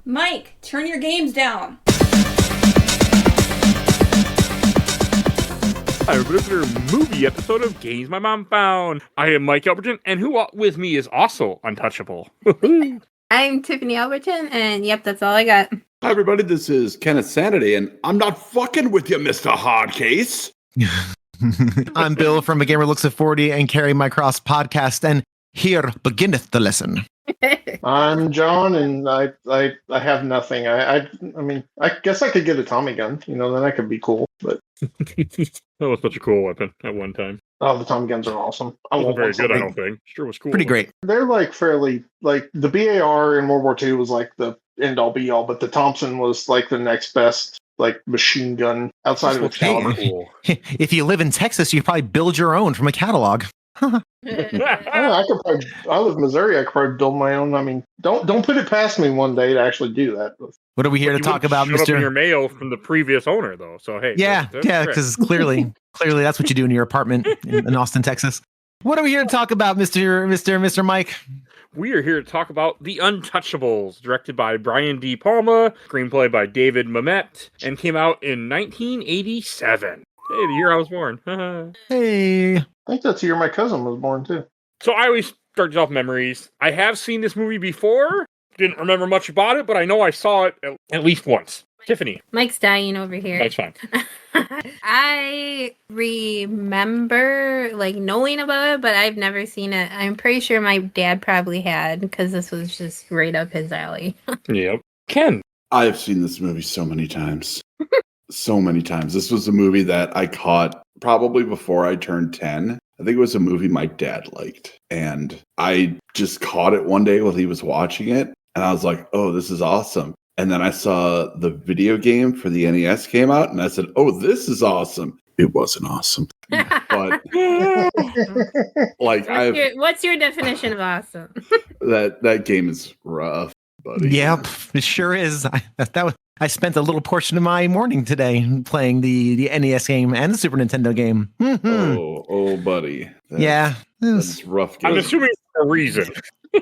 Mike, turn your games down. Hi, everybody. This is another movie episode of Games My Mom Found. I am Mike Albertin, and who with me is also Untouchable. I'm Tiffany Albertin, and yep, that's all I got. Hi, everybody. This is Kenneth Sanity, and I'm not fucking with you, Mr. Hardcase. I'm Bill from A Gamer Looks at 40 and Carry My Cross podcast, and here beginneth the lesson. I'm John, and I have nothing. I mean, I guess I could get a Tommy gun. You know, then I could be cool. But That was such a cool weapon at one time. oh, the Tommy guns are awesome. It wasn't very good, I don't think. Sure was cool. Pretty great. They're like fairly like the BAR in World War II was like the end all be all, but the Thompson was like the next best like machine gun outside of its caliber. Cool. If you live in Texas, you probably build your own from a catalog. I live in Missouri. I could probably build my own. I mean, don't put it past me one day to actually do do that. What are we here to You talk wouldn't about, shut up in your Mr.? mail from the previous owner, though. So hey, Yeah, that's yeah, great. because clearly that's what you do in your apartment in Austin, Texas. What are we here to talk about, Mr. Mike? We are here to talk about The Untouchables, directed by Brian D. Palma, screenplay by David Mamet, and came out in 1987. Hey, the year I was born. Hey. I think that's the year my cousin was born too. So I always start off memories. I have seen this movie before. Didn't remember much about it, but I know I saw it at least once. Tiffany. Mike's dying over here. That's fine. I remember like knowing about it, but I've never seen it. I'm pretty sure my dad probably had because this was just right up his alley. Yep. Ken. I've seen this movie so many times. So many times. This was a movie that I caught probably before I turned 10. I think it was a movie my dad liked. And I just caught it one day while he was watching it. And I was like, oh, this is awesome. And then I saw the video game for the NES came out. And I said, oh, this is awesome. It wasn't awesome. But like what's your definition of awesome? that game is rough, buddy. Yep, it sure is. I spent a little portion of my morning today playing the NES game and the Super Nintendo game. Mm-hmm. Oh, buddy. Yeah, That's rough. I'm assuming for a reason.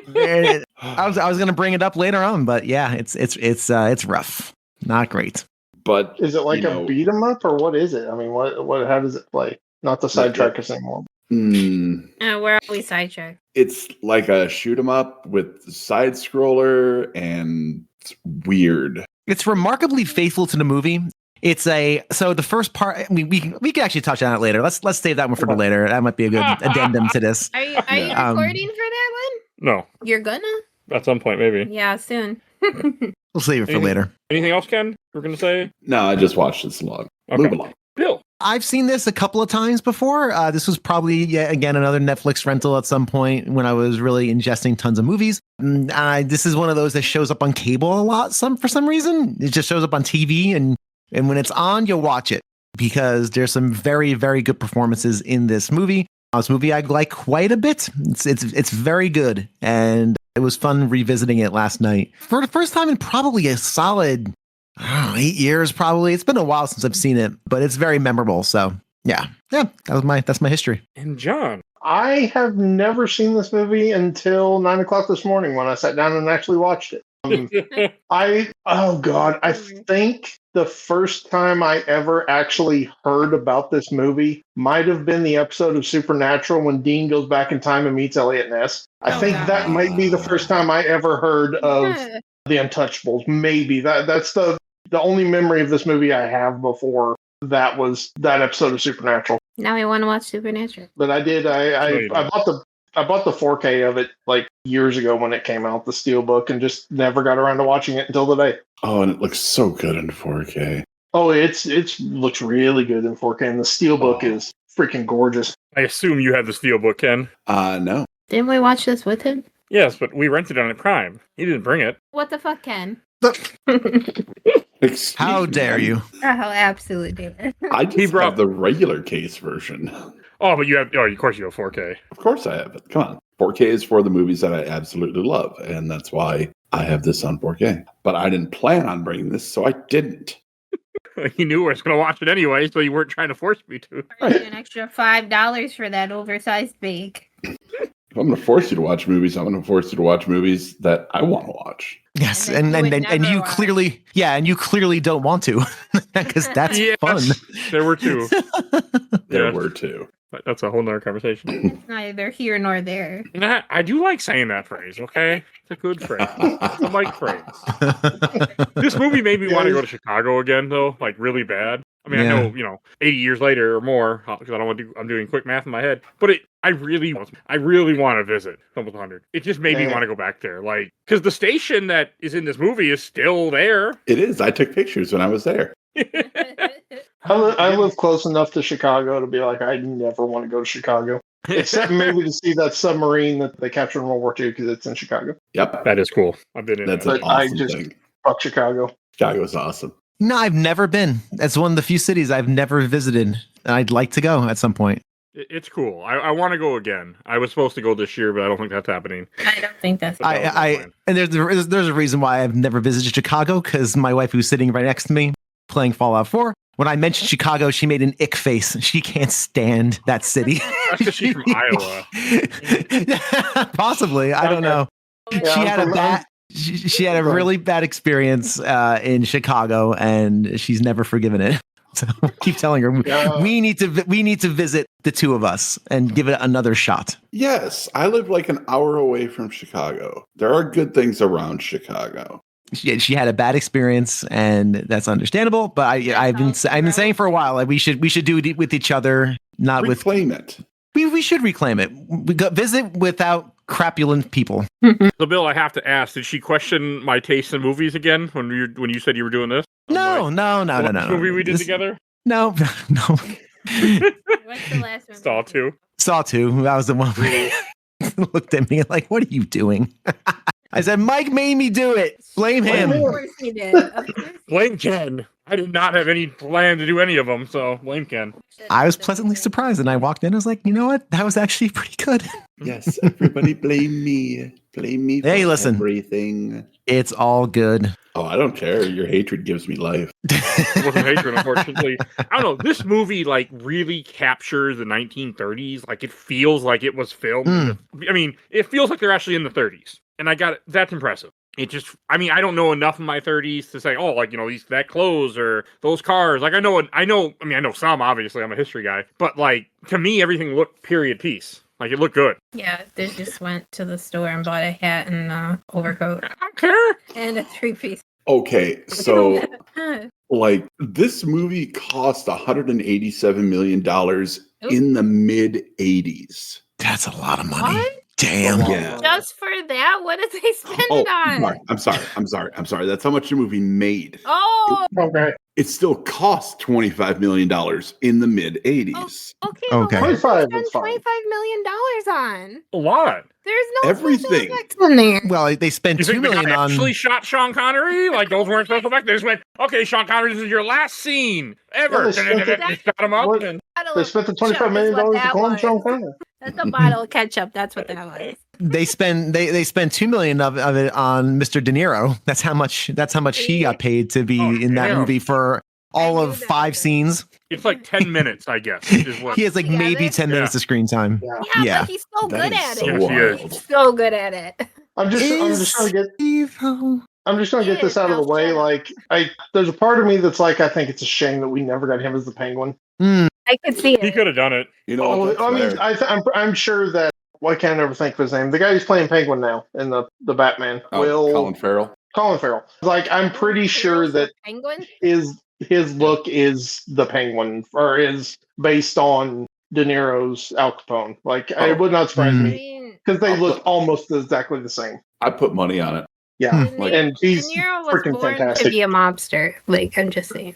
I was going to bring it up later on, but yeah, it's rough, not great. But Is it like a beat 'em up or what is it? I mean, what? How does it play? Not to sidetrack us anymore. We're always sidetracked. It's like a shoot 'em up with side scroller, and it's weird. It's remarkably faithful to the movie. So the first part, we can actually touch on it later. Let's save that one for later. That might be a good addendum to this. Are you recording for that one? No. You're gonna? At some point, maybe. Yeah, soon. We'll save it for later. Anything else, Ken? We're going to say? No, I just watched this along. Okay. Move along. Bill. I've seen this a couple of times before. This was probably, again, another Netflix rental at some point when I was really ingesting tons of movies. This is one of those that shows up on cable a lot for some reason. It just shows up on TV, and when it's on, you'll watch it because there's some very, very good performances in this movie. This movie I like quite a bit. It's very good, and it was fun revisiting it last night for the first time in probably a solid, I don't know, 8 years. Probably it's been a while since I've seen it, but it's very memorable. So yeah, that's my history. And John. I have never seen this movie until 9 o'clock this morning when I sat down and actually watched it. I think the first time I ever actually heard about this movie might have been the episode of Supernatural when Dean goes back in time and meets Elliott Ness. I think that might be the first time I ever heard of The Untouchables. Maybe that's the only memory of this movie I have before that was that episode of Supernatural. Now I want to watch Supernatural. But I did. I bought the 4K of it like years ago when it came out, the Steelbook, and just never got around to watching it until today. Oh, and it looks so good in 4K. Oh, it looks really good in 4K, and the Steelbook is freaking gorgeous. I assume you have the Steelbook, Ken. No. Didn't we watch this with him? Yes, but we rented it on Prime. He didn't bring it. What the fuck, Ken? How dare you? Oh, absolutely. I just have the regular case version. Oh, but you have. Oh, of course you have 4K. Of course I have it. Come on. 4K is for the movies that I absolutely love, and that's why I have this on 4K. But I didn't plan on bringing this, so I didn't. You knew I was going to watch it anyway, so you weren't trying to force me to. An extra $5 for that oversized bake. If I'm going to force you to watch movies, I'm going to force you to watch movies that I want to watch. Yes, And then you would and you never watch. clearly don't want to, because that's Yes, fun. there were two. There Yeah. were two. But that's a whole nother conversation. Neither here nor there. And I do like saying that phrase, okay? It's a good phrase. It's a Mike phrase. This movie made me want to go to Chicago again, though, like really bad. I mean, Yeah. I know, 80 years later or more, because I don't want to I'm doing quick math in my head, but I really want to visit Humboldt 100. It just made me want to go back there, like, because the station that is in this movie is still there. It is. I took pictures when I was there. I live close enough to Chicago to be like, I never want to go to Chicago. Except maybe to see that submarine that they captured in World War II because it's in Chicago. Yep. That is cool. I've been in That's that. an awesome I just- thing. Fuck Chicago. Chicago's awesome. No, I've never been. That's one of the few cities I've never visited, and I'd like to go at some point. It's cool. I want to go again. I was supposed to go this year, but I don't think that's happening. I don't think that's. But that was my plan. And there's a reason why I've never visited Chicago, because my wife, who's sitting right next to me playing Fallout 4, when I mentioned Chicago, she made an ick face. She can't stand that city. That's because she's from Iowa. Possibly, I don't know. Yeah, She I'm had a from- bad. She had a really bad experience in Chicago, and she's never forgiven it. So keep telling her Yeah. we need to visit, the two of us, and give it another shot. Yes, I live like an hour away from Chicago. There are good things around Chicago. She had a bad experience, and that's understandable. But I've been saying for a while, like we should do it with each other, not with. Reclaim it. We should reclaim it. We go visit without crapulent people. So, Bill, I have to ask: did she question my taste in movies again when you said you were doing this? No. What movie we did together? No. What's the last one? Saw 2. Saw 2. That was the one where he looked at me like, "What are you doing?" I said, "Mike made me do it. Blame Of him." course he did. Of course he Blame Ken. I did not have any plan to do any of them, so blame Ken. did. I was pleasantly surprised, and I walked in. I was like, "You know what? That was actually pretty good." Yes, everybody blame me. Blame me for Hey, listen. everything. It's all good. Oh, I don't care. Your hatred gives me life. It wasn't hatred, unfortunately. I don't know. This movie like really captures the 1930s. Like it feels like it was filmed. I mean, it feels like they're actually in the 30s, and I got it. That's impressive. It just, I mean, I don't know enough of my 30s to say, oh, like, that clothes or those cars. Like, I know some, obviously, I'm a history guy, but like, to me, everything looked period piece. Like, it looked good. Yeah, they just went to the store and bought a hat and overcoat I don't care. and a 3-piece. Okay, so like this movie cost $187 million in the mid 80s. That's a lot of money. What? Damn. Yeah. Just for that? What did they spend Oh, it on? I'm sorry. That's how much the movie made. Oh, Okay. It still cost $25 million in the mid 80s. okay. Okay. But what did 25 they is spend fine. $25 million on? A lot. There's no Everything. special effects in there. Well, they spent You $2 think the million guy on. actually shot Sean Connery? Like, those weren't special effects? They just went, okay, Sean Connery, this is your last scene ever. Yeah, they spent They shot him up. What? And They spent the $25 million to clone Sean Connery. That's a bottle of ketchup. That's what that was. They spent $2 million of it on Mr. De Niro. That's how much he got paid to be in that damn. movie for all I of knew that 5 was- scenes. it's like 10 minutes, I guess. Is what. He has like Together? maybe 10 minutes Yeah. of screen time. Yeah, Yeah. but he's so That good is at so it. Yes, he is. He's so good at it. I'm just trying to get Evil. this out of the way. Like, there's a part of me that's like, I think it's a shame that we never got him as the Penguin. Mm, I could see He it. could have done it. You know what? I That's mean, fair. I'm sure that. Why can't I ever think of his name? The guy who's playing Penguin now in the Batman. Colin Farrell. Colin Farrell. Like, I'm pretty sure that Penguin. his look is the Penguin, or is based on De Niro's Al Capone. Like, it would not surprise I Mm. me mean, because they I'll look put- almost exactly the same. I put money on it. Yeah, Hmm. De and he's Niro was freaking born to fantastic. be a mobster. Like, I'm just saying.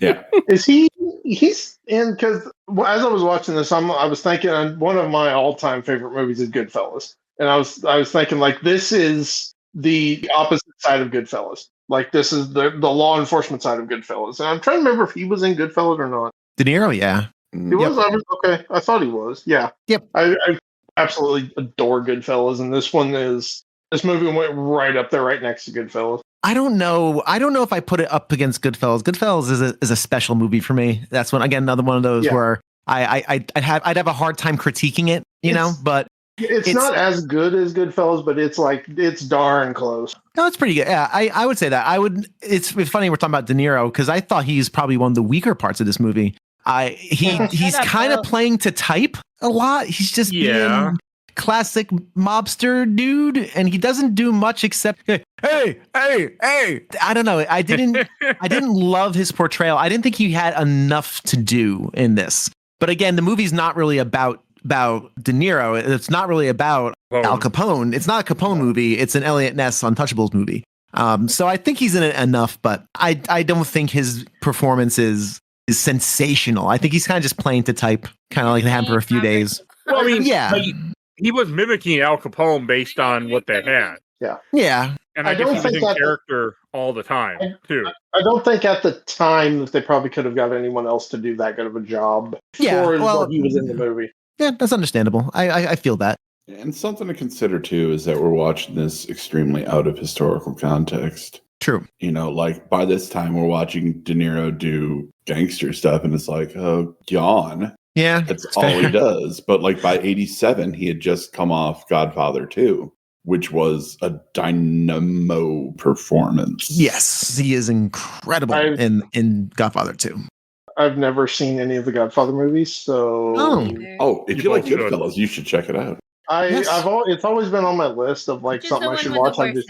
Yeah. Is he? He's in because as I was watching this, I was thinking one of my all-time favorite movies is Goodfellas, and I was thinking like this is the opposite side of Goodfellas. Like this is the law enforcement side of Goodfellas, and I'm trying to remember if he was in Goodfellas or not. De Niro, yeah. He Mm. was. Okay. I thought he was. Yeah. Yep. I absolutely adore Goodfellas, and this movie went right up there, right next to Goodfellas. I don't know if I put it up against Goodfellas. Goodfellas is a special movie for me. That's one, again, another one of those Yeah. where I'd have a hard time critiquing it, you know, It's- but It's not as good as Goodfellas, but it's darn close. No, it's pretty good. Yeah, I would say that. It's funny we're talking about De Niro because I thought he's probably one of the weaker parts of this movie. He's kind of playing to type a lot. He's just being classic mobster dude, and he doesn't do much except hey. I don't know. I didn't love his portrayal. I didn't think he had enough to do in this. But again, the movie's not really about De Niro. It's not really about Al Capone. It's not a Capone movie. It's an Elliott Ness Untouchables movie. So I think he's in it enough, but I don't think his performance is sensational. I think he's kind of just playing to type, kind of like it happened for a few days. Well, I mean, yeah. He was mimicking Al Capone based on what they had. Yeah. And I guess he was in character all the time, too. I don't think at the time that they probably could have got anyone else to do that good of a job for what he was in the movie. Yeah, that's understandable. I feel that. And something to consider, too, is that we're watching this extremely out of historical context. True. You know, like, by this time, we're watching De Niro do gangster stuff, and it's like, oh, yawn. Yeah. That's all he does. But, like, by 87, he had just come off Godfather 2, which was a dynamo performance. Yes, he is incredible in Godfather 2. I've never seen any of the Godfather movies, so... Oh, if you like Goodfellas, you should check it out. It's always been on my list of like something I should watch. I just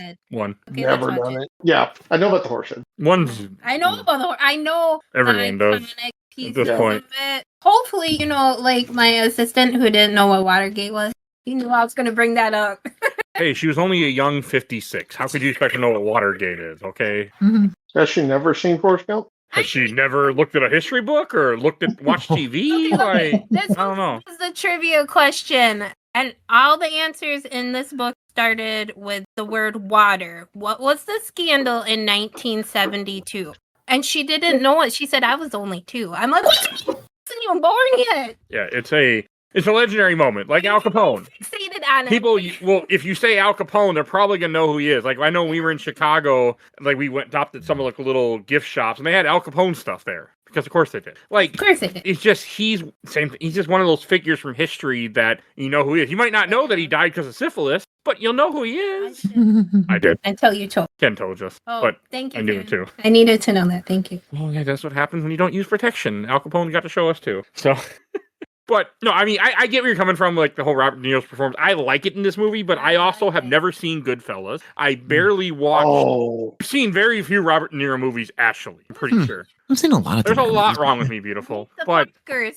never done it. Yeah, I know about the horse head. I know about the horse. I know everyone does at this point. Hopefully, like my assistant who didn't know what Watergate was, he knew I was going to bring that up. Hey, she was only a young 56. How could you expect to know what Watergate is? Okay. Mm-hmm. Has she never seen Forrest Gump? Has she never looked at a history book or watched TV? Okay. I don't know. This is the trivia question. And all the answers in this book started with the word water. What was the scandal in 1972? And she didn't know it. She said, I was only 2. I'm like, what? I wasn't even born yet. Yeah, it's a legendary moment, like Al Capone. Fixated on it. People, well, if you say Al Capone, they're probably gonna know who he is. Like I know when we were in Chicago, like we stopped at some like little gift shops, and they had Al Capone stuff there because of course they did. Like, of course they did. It's just he's just one of those figures from history that you know who he is. You might not know that he died because of syphilis, but you'll know who he is. I did until you told. Ken told us. Oh, but thank you. I knew it too. I needed to know that. Thank you. Well, yeah, that's what happens when you don't use protection. Al Capone got to show us too. So. But no, I mean, I get where you're coming from, like the whole Robert De Niro's performance. I like it in this movie, but I also have never seen Goodfellas. I barely watched. I've seen very few Robert De Niro movies, actually. I'm pretty sure. I've seen a lot of. There's a lot wrong with me, beautiful. But I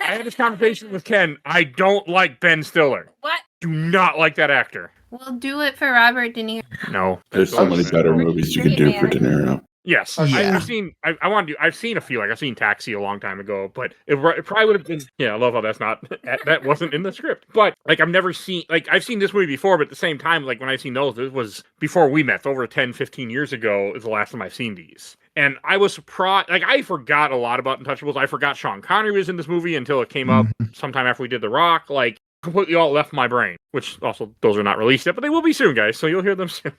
had this conversation with Ken. I don't like Ben Stiller. What? Do not like that actor. We'll do it for Robert De Niro. No, there's so many better movies you could do for De Niro. Yes, I've seen a few. Like I've seen Taxi a long time ago, but it probably would have been. Yeah, I love how that wasn't in the script. But like I've seen this movie before, but at the same time, like when I seen those, it was before we met, over 10, 15 years ago is the last time I've seen these. And I was surprised. Like I forgot a lot about Untouchables. I forgot Sean Connery was in this movie until it came up sometime after we did The Rock. Like. Completely all left my brain, which also those are not released yet, but they will be soon, guys. So you'll hear them soon.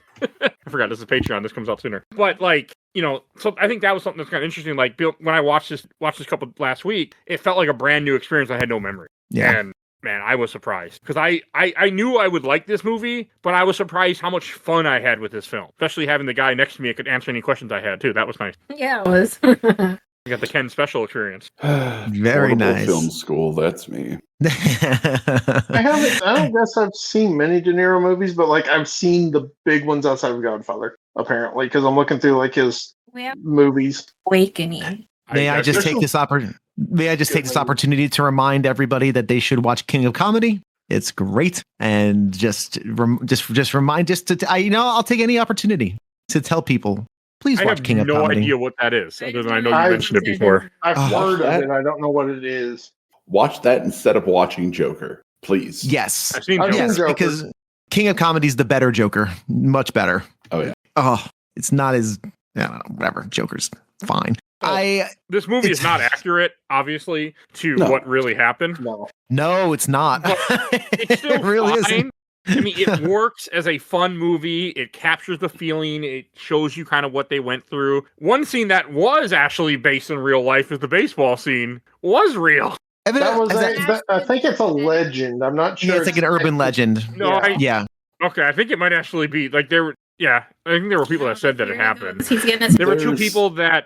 I forgot this is Patreon. This comes out sooner. But like, so I think that was something that's kind of interesting. Like when I watched this couple last week, it felt like a brand new experience. I had no memory. Yeah. And man, I was surprised because I knew I would like this movie, but I was surprised how much fun I had with this film, especially having the guy next to me that could answer any questions I had too. That was nice. Yeah, it was. You got the Ken special experience. Very nice. Film school. That's me. I don't guess I've seen many De Niro movies, but like I've seen the big ones outside of Godfather, apparently, because I'm looking through like his movies. Awakening. May I just take this opportunity to remind everybody that they should watch King of Comedy? It's great, and I'll take any opportunity to tell people. Please watch King of Comedy. I have no idea what that is, other than I know you mentioned it before. I've heard of it. I don't know what it is. Watch that instead of watching Joker, please. Yes. I've seen Joker. Yes, because King of Comedy is the better Joker. Much better. Oh, yeah. Oh, it's not as, I don't know, whatever. Joker's fine. This movie is not accurate, obviously, to what really happened. No, it's not. It's still really fine. Isn't. I mean, it works as a fun movie. It captures the feeling. It shows you kind of what they went through. One scene that was actually based in real life is the baseball scene was real. I think it's a legend. I'm not sure. Yeah, it's like an urban legend. No, Yeah. Okay, I think it might actually be like there were. Yeah, I think there were people that said that it happened. He's gonna. There were two people that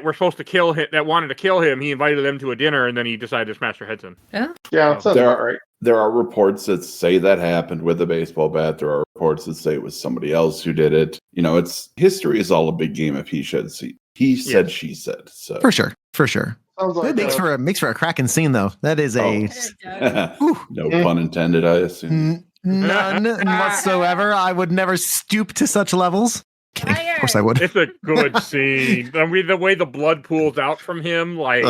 were supposed to kill him, that wanted to kill him. He invited them to a dinner, and then he decided to smash their heads in. Oh. Yeah, sounds about right. There are reports that say that happened with a baseball bat. There are reports that say it was somebody else who did it. You know, history is all a big game of he said, she said. So For sure. Sounds like It makes for a cracking scene, though. That is a no pun intended, I assume. none whatsoever. I would never stoop to such levels. Kidding. Of course I would. It's a good scene. I mean, the way the blood pools out from him, like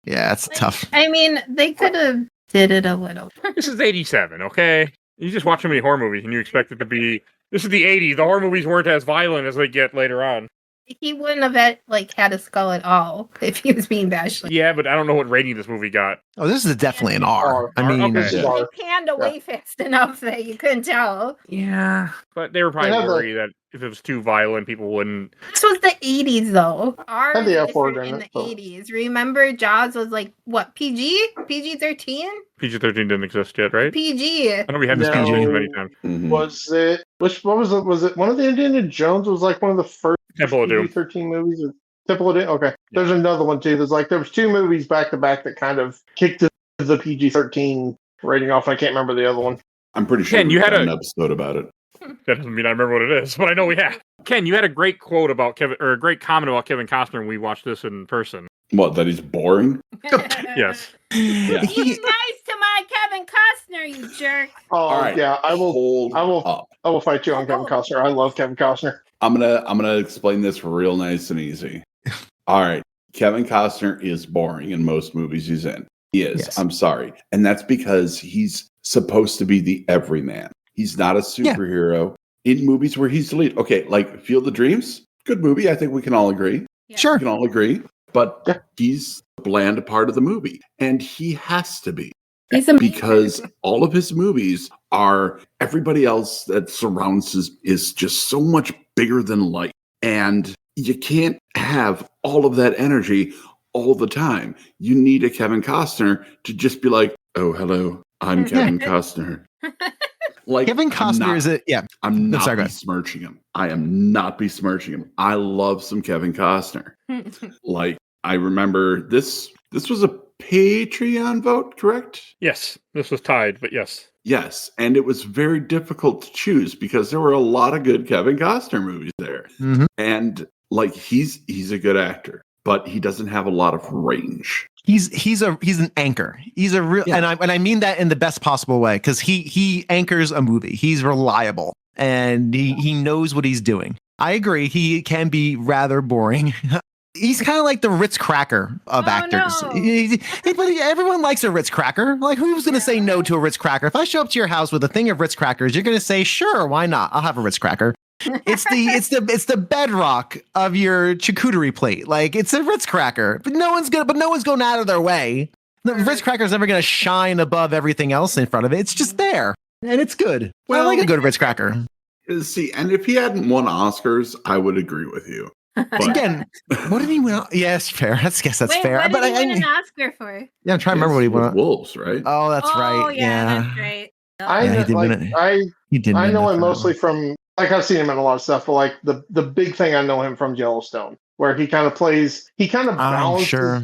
yeah, it's tough. I mean, they could have did it a little. This is 87, okay? You just watch so many horror movies and you expect it to be. This is the 80s. The horror movies weren't as violent as they get later on. He wouldn't have had a skull at all if he was being bashed. Yeah, but I don't know what rating this movie got. Oh, this is definitely an R. I mean, okay. He panned away fast enough that you couldn't tell. Yeah, but they were probably worried that if it was too violent, people wouldn't. This was the 80s, though. R Had the F word in in the it, so. 80s. Remember, Jaws was like, what, PG? PG-13? PG-13 didn't exist yet, right? PG. I know we had this No. PG many times. Mhm. Was it? What was it? Was it one of the Indiana Jones? Was like one of the first Temple of Doom. 13 movies. Temple of Doom. Okay, there's another one too. There was two movies back to back that kind of kicked the PG-13 rating off. I can't remember the other one. I'm pretty sure Ken, you we had had an a- episode about it. That doesn't mean I remember what it is, but I know we have. Ken, you had a great quote about Kevin, or a great comment about Kevin Costner when we watched this in person. What, that he's boring? Yes. Yeah. Be nice to my Kevin Costner, you jerk. Oh All right. yeah, I will. Hold I will. up. I will fight you on Kevin Costner. I love Kevin Costner. I'm gonna explain this real nice and easy. All right. Kevin Costner is boring in most movies he's in. He is. Yes. I'm sorry. And that's because he's supposed to be the everyman. He's not a superhero in movies where he's the lead. Okay, like Field of Dreams, good movie. I think we can all agree. Sure. We can all agree. But he's the bland part of the movie. And he has to be. Because all of his movies are everybody else that surrounds is just so much bigger than life. And you can't have all of that energy all the time. You need a Kevin Costner to just be like, oh, hello, I'm Kevin Costner. Like Kevin Costner is a I'm not sorry, go ahead. besmirching him. I am not besmirching him. I love some Kevin Costner. Like I remember this was a Patreon vote, correct? Yes, this was tied, but yes. Yes, and it was very difficult to choose because there were a lot of good Kevin Costner movies there. Mhm. And like he's a good actor, but he doesn't have a lot of range. He's an anchor. He's a real, and I mean that in the best possible way because he anchors a movie. He's reliable and he knows what he's doing. I agree. He can be rather boring. He's kind of like the Ritz Cracker of actors. No. But everyone likes a Ritz Cracker. Like, who's going to say no to a Ritz Cracker? If I show up to your house with a thing of Ritz Crackers, you're going to say, sure, why not? I'll have a Ritz Cracker. It's the bedrock of your charcuterie plate. Like, it's a Ritz Cracker, but no one's going out of their way. The Ritz Cracker is never going to shine above everything else in front of it. It's just there, and it's good. I like a good Ritz Cracker. See, and if he hadn't won Oscars, I would agree with you. But Again, what did he win? Yes, fair. I guess that's Wait, fair. what But did he win an Oscar for? I'm trying to remember what he with won. Wolves, right? Oh, that's right. Yeah, that's right. I Yeah, he know, did win it. He did. I win know it him for- mostly from I've seen him in a lot of stuff, but like the big thing I know him from Yellowstone, where he kind of balances. Sure.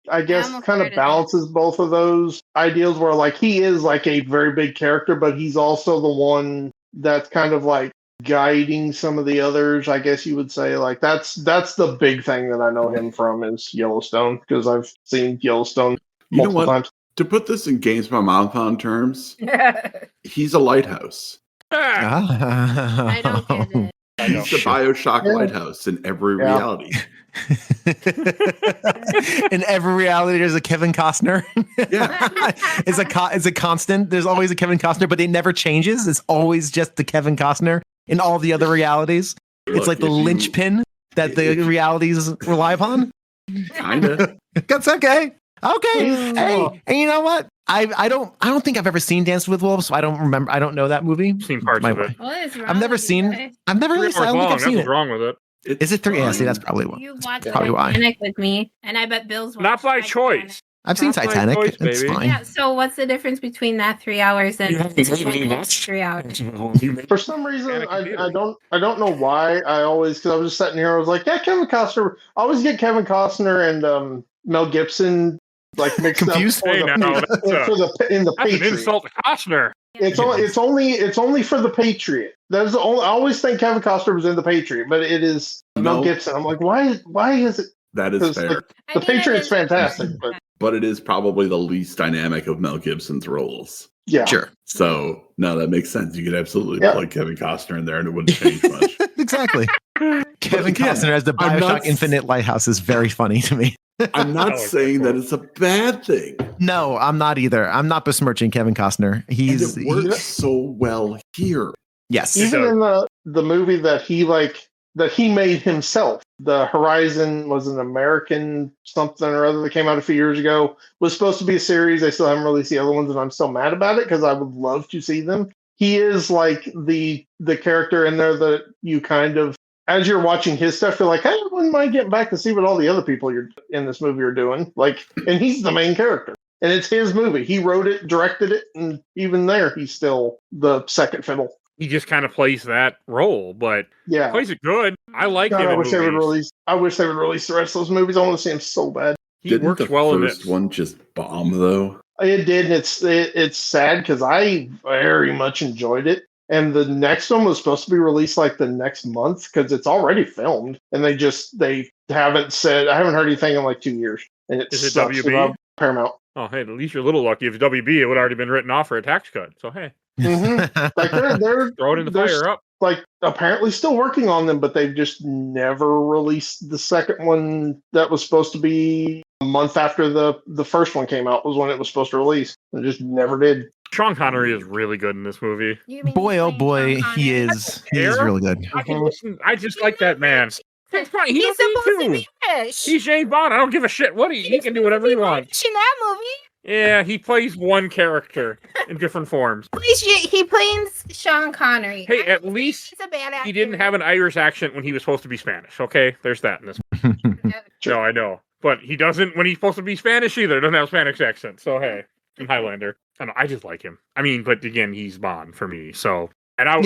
I guess almost kind heard of of balances both of those ideals, where like he is like a very big character, but he's also the one that's kind of like guiding some of the others, I guess you would say. Like that's the big thing that I know him from is Yellowstone, because I've seen Yellowstone You know multiple what? times. To put this in Games by Mouth on terms, he's a lighthouse. Ah, I don't get it. I know. He's the Bioshock Yeah. lighthouse in every Yeah. reality. In every reality, there's a Kevin Costner. Yeah. It's a constant. There's always a Kevin Costner, but it never changes. It's always just the Kevin Costner in all the other realities. It's Look, like the if you- linchpin that the if you- realities rely upon. Kinda. That's okay. Okay. Yeah. Hey, and you know what? I don't think I've ever seen Dance with Wolves, so I don't remember. I don't know that movie. I've seen parts My of way. it. What is wrong I've never with you seen. guys? I've never 3 really. I hours don't think long. I've That's seen what's it. wrong with it. It's Is it 3? Yeah. See, fine. that's probably what. You That's watched probably why. Titanic with me, and I bet Bill's Not by watched choice. I've seen That's my Titanic. choice, It's baby. fine. Yeah, so what's the difference between that 3 hours and You haven't given me 3 hours? For some reason, Panic I theater. don't know why. I always, because I was just sitting here, I was like, yeah, Kevin Costner. I always get Kevin Costner and Mel Gibson like mixed Confused? up Hey, now, in the That's an Patriot. insult to Costner. It's only for the Patriot. That's the only. I always think Kevin Costner was in the Patriot, but it is Mel No. Gibson. I'm like, why is it? That is 'Cause, fair. like, the Patriot's fantastic, but It is probably the least dynamic of Mel Gibson's roles. yeah, Sure. So, no, that makes sense. You could absolutely Yeah. plug Kevin Costner in there and it wouldn't change much. Exactly. Kevin again, Costner as the I'm Bioshock not- Infinite Lighthouse is very funny to me. I'm I not like saying that that it's a bad thing. No, I'm not either. I'm not besmirching Kevin Costner. And He's it works so well here. yes. even does. in the movie that he made himself, the Horizon was an American something or other that came out a few years ago. Was supposed to be a series. They still haven't released the other ones, and I'm still mad about it because I would love to see them. He is like the character in there that you kind of, as you're watching his stuff, you're like, I wouldn't mind getting back to see what all the other people you're in this movie are doing. Like, and he's the main character, and it's his movie. He wrote it, directed it, and even there, he's still the second fiddle. He just kind of plays that role, but Yeah. plays it good. I like God, him I in wish they would movies. release. I wish they would release the rest of those movies. I want to see him so bad. He Didn't works the well in first this. one just bomb though? It did, and it's sad because I very much enjoyed it. And the next one was supposed to be released like the next month because it's already filmed, and they haven't said. I haven't heard anything in like 2 years, and it Is it sucks WB? about Paramount. Oh, hey, at least you're a little lucky. If it's WB, it would have already been written off for a tax cut. So, hey, Like they're throw it in the they're fire up. like apparently still working on them, but they've just never released the second one that was supposed to be a month after the first one came out was when it was supposed to release. They just never did. Sean Connery is really good in this movie. You mean Boy, oh playing boy, Sean he Connery? is. He is really good. I can listen. I just like that man. It's fine. He He's don't need supposed to to. be British. He's James Bond. I don't give a shit what he can do whatever he wants. In that movie, Yeah, he plays one character in different forms. he plays Sean Connery. Hey, at least He's a bad actor. he didn't have an Irish accent when he was supposed to be Spanish. Okay, there's that in this. No, I know, but he doesn't when he's supposed to be Spanish either. Doesn't have a Spanish accent. So hey, I'm Highlander. I don't know, I just like him. I mean, but again, he's Bond for me. So. And I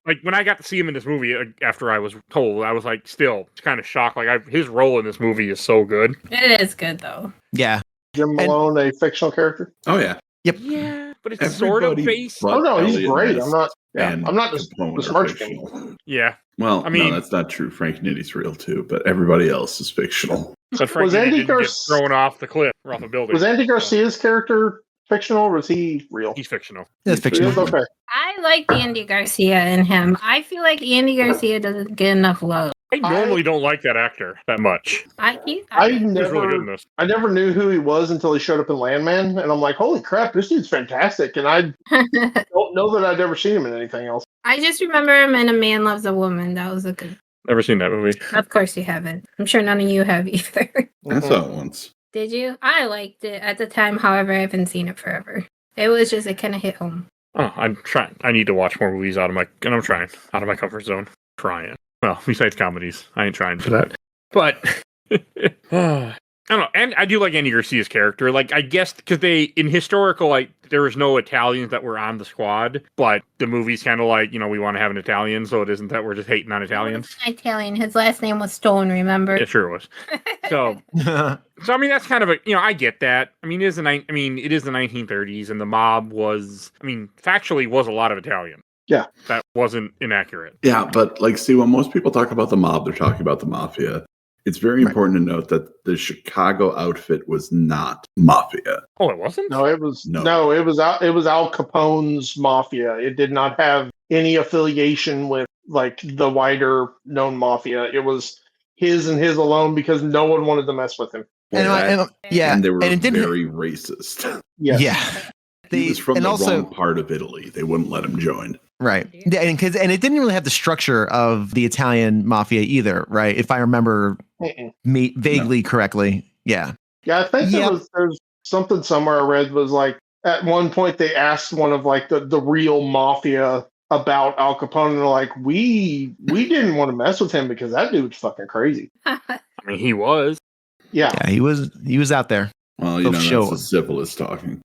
like when I got to see him in this movie after I was told, I was like still kind of shocked. Like his role in this movie is so good. It is good though. Yeah. Jim Malone, a fictional character. Oh yeah. Yep. Yeah, but it's sort of Everybody based. but Oh no, he's Elliott great. Ness I'm not. Yeah, and I'm not just Capone are besmirching him. fictional. Yeah, Well, I mean- no, that's not true. Frank Nitty's real too, but everybody else is fictional. but Frank Was Nitty Andy didn't get Garcia- thrown off the cliff or off a building. Was Andy Garcia's character fictional or was he real? He's fictional. That's He fictional. is? Okay. I like Andy Garcia in him. I feel like Andy Garcia doesn't get enough love. I normally don't like that actor that much. I He's really good in never, this. I never knew who he was until he showed up in Landman, and I'm like, holy crap, this dude's fantastic. And I don't know that I'd ever seen him in anything else. I just remember him in A Man Loves a Woman. That was a good. Never seen that movie. Of course you haven't. I'm sure none of you have either. I saw it once. Did you? I liked it at the time. However, I haven't seen it forever. It was just it kind of hit home. Oh, I'm trying. I need to watch more movies out of my comfort zone. Trying. Well, besides comedies, I ain't trying for that. But I don't know. And I do like Andy Garcia's character. Like, I guess because in historical, like, there was no Italians that were on the squad, but the movie's kind of like, we want to have an Italian, so it isn't that we're just hating on Italians. Italian. His last name was Stone. Remember? It sure was. So I mean, that's kind of I get that. I mean, it is the 1930s, and the mob was, factually was a lot of Italian. Yeah. That wasn't inaccurate. Yeah, but like, see, when most people talk about the mob, they're talking about the mafia. It's very important to note that the Chicago outfit was not mafia. Oh, it wasn't? No, it was No. it was Al Capone's mafia. It did not have any affiliation with like the wider known mafia. It was his and his alone because no one wanted to mess with him. Yeah. And they were and it didn't. very racist. Yes. Yeah. He was from and the also, wrong part of Italy. They wouldn't let him join. right. Yeah, and it didn't really have the structure of the Italian mafia either, right? If I remember vaguely correctly. Yeah. Yeah, I think there's something somewhere I read was like at one point they asked one of like the real mafia about Al Capone, and they're like, we didn't want to mess with him because that dude's fucking crazy. He was. Yeah. Yeah, he was out there. Well, you Of know, show. that's the syphilis talking.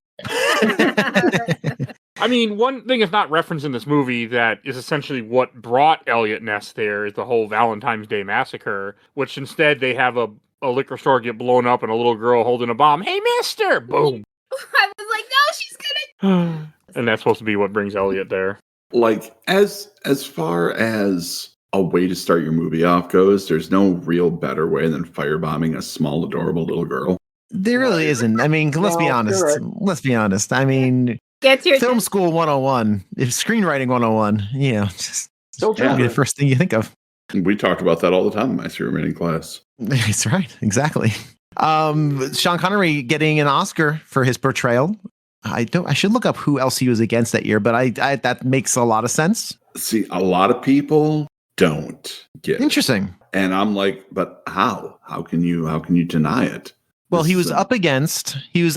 I mean, one thing is not referenced in this movie that is essentially what brought Elliott Ness there is the whole Valentine's Day massacre, which instead they have a liquor store get blown up and a little girl holding a bomb. Hey, mister! Boom. I was like, no, she's gonna. And that's supposed to be what brings Elliott there. Like, as far as a way to start your movie off goes, there's no real better way than firebombing a small, adorable little girl. There really isn't. I mean, let's be No, honest. you're right. Let's be honest. I mean, Get to your film school 101, if screenwriting 101, you know, just Still that'd be trying. the first thing you think of. We talked about that all the time in my screenwriting class. That's right. Exactly. Sean Connery getting an Oscar for his portrayal. I should look up who else he was against that year, but I that makes a lot of sense. See, a lot of people don't get it. Interesting. And I'm like, but how? How can you deny it? Well, This he was is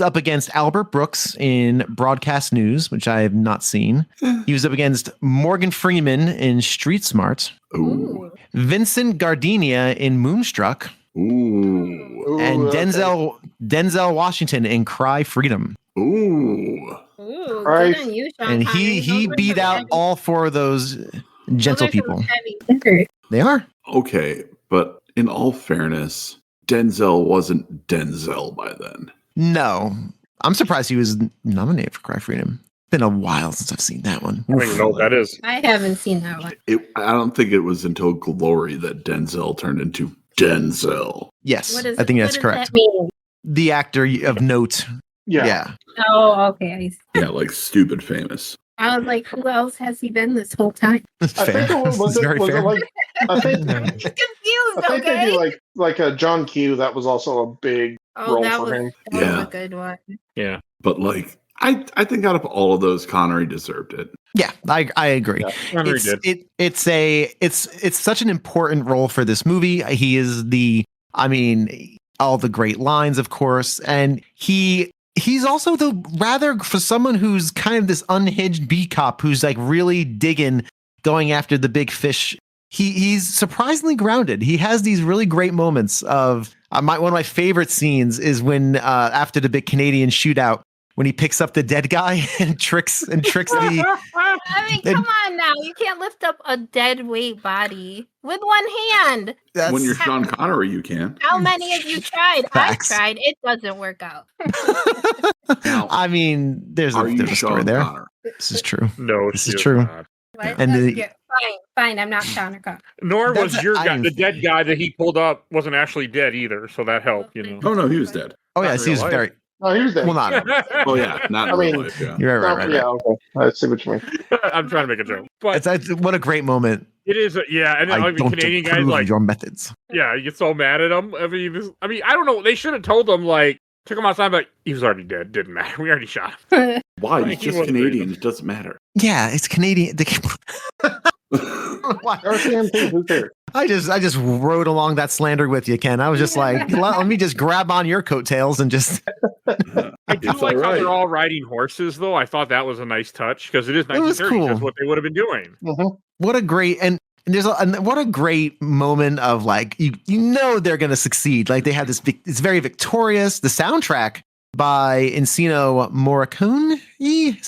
up against Albert Brooks in Broadcast News, which I have not seen. He was up against Morgan Freeman in Street Smart, Ooh. Vincent Gardenia in Moonstruck, Ooh. Ooh, and okay. Denzel Washington in Cry Freedom. Ooh. Ooh, Right. good on you, Sean And Connery. he Those are beat some out heavy- all four of those gentle those are some people. heavy hitters. They are. Okay, but in all fairness, Denzel wasn't Denzel by then. No. I'm surprised he was nominated for Cry Freedom. Been a while since I've seen that one. I don't even know what that is. I haven't seen that one. I don't think it was until Glory that Denzel turned into Denzel. Yes, What is I think what that's does correct. That mean? The actor of note. Yeah. Yeah. Oh, okay. Yeah, like stupid famous. I was like, who else has he been this whole time? That's I fair. think it was, It's very was fair. it like I think I'm confused. I think they Okay. do like a John Q. That was also a big Oh, role that for was him. Yeah. a good one. Yeah. But like, I think out of all of those, Connery deserved it. Yeah, I agree. Yeah. Connery did. It's such an important role for this movie. He is all the great lines, of course, and he's also rather for someone who's kind of this unhinged B cop who's like really digging going after the big fish. He's surprisingly grounded. He has these really great moments of one of my favorite scenes is when after the big Canadian shootout when he picks up the dead guy and tricks the I mean, come on now. You can't lift up a dead weight body with one hand. When you're Sean Connery, you can. How many have you tried? Facts. I've tried. It doesn't work out. Now, I mean, there's are you a story Sean there. Connor? This is true. No, This she is was true. not. What? And That's the- good. Fine. I'm not Connor Cobb. Nor was That's- your I guy, am- the dead guy that he pulled up wasn't actually dead either, so that helped, you know. Oh no, he was dead. Oh Not yes, in he's real life. very Oh, here's that. well not. Oh yeah, not in I real mean- life. Yeah. You're right. Yeah, okay. I see what you mean. I'm trying to make a joke, but It's what a great moment. it is. Yeah, and then, I like, the don't Canadian guys approve like, of your methods. yeah, you get so mad at him. I mean, I don't know. They should have told him like, took him outside, but he was already dead. Didn't matter. We already shot him. Why? Like, He's he just wasn't Canadian. It doesn't matter. Yeah, it's Canadian. Why? RCMP, who cares? I just rode along that slander with you, Ken. I was just like, let me just grab on your coattails and just. I do It's like all how right. they're all riding horses, though. I thought that was a nice touch because it is It was 1930s. cool. That's what they would have been doing. Mhm. What a great and what a great moment of like you know they're gonna succeed. Like they have this. It's very victorious. The soundtrack by Ennio Morricone.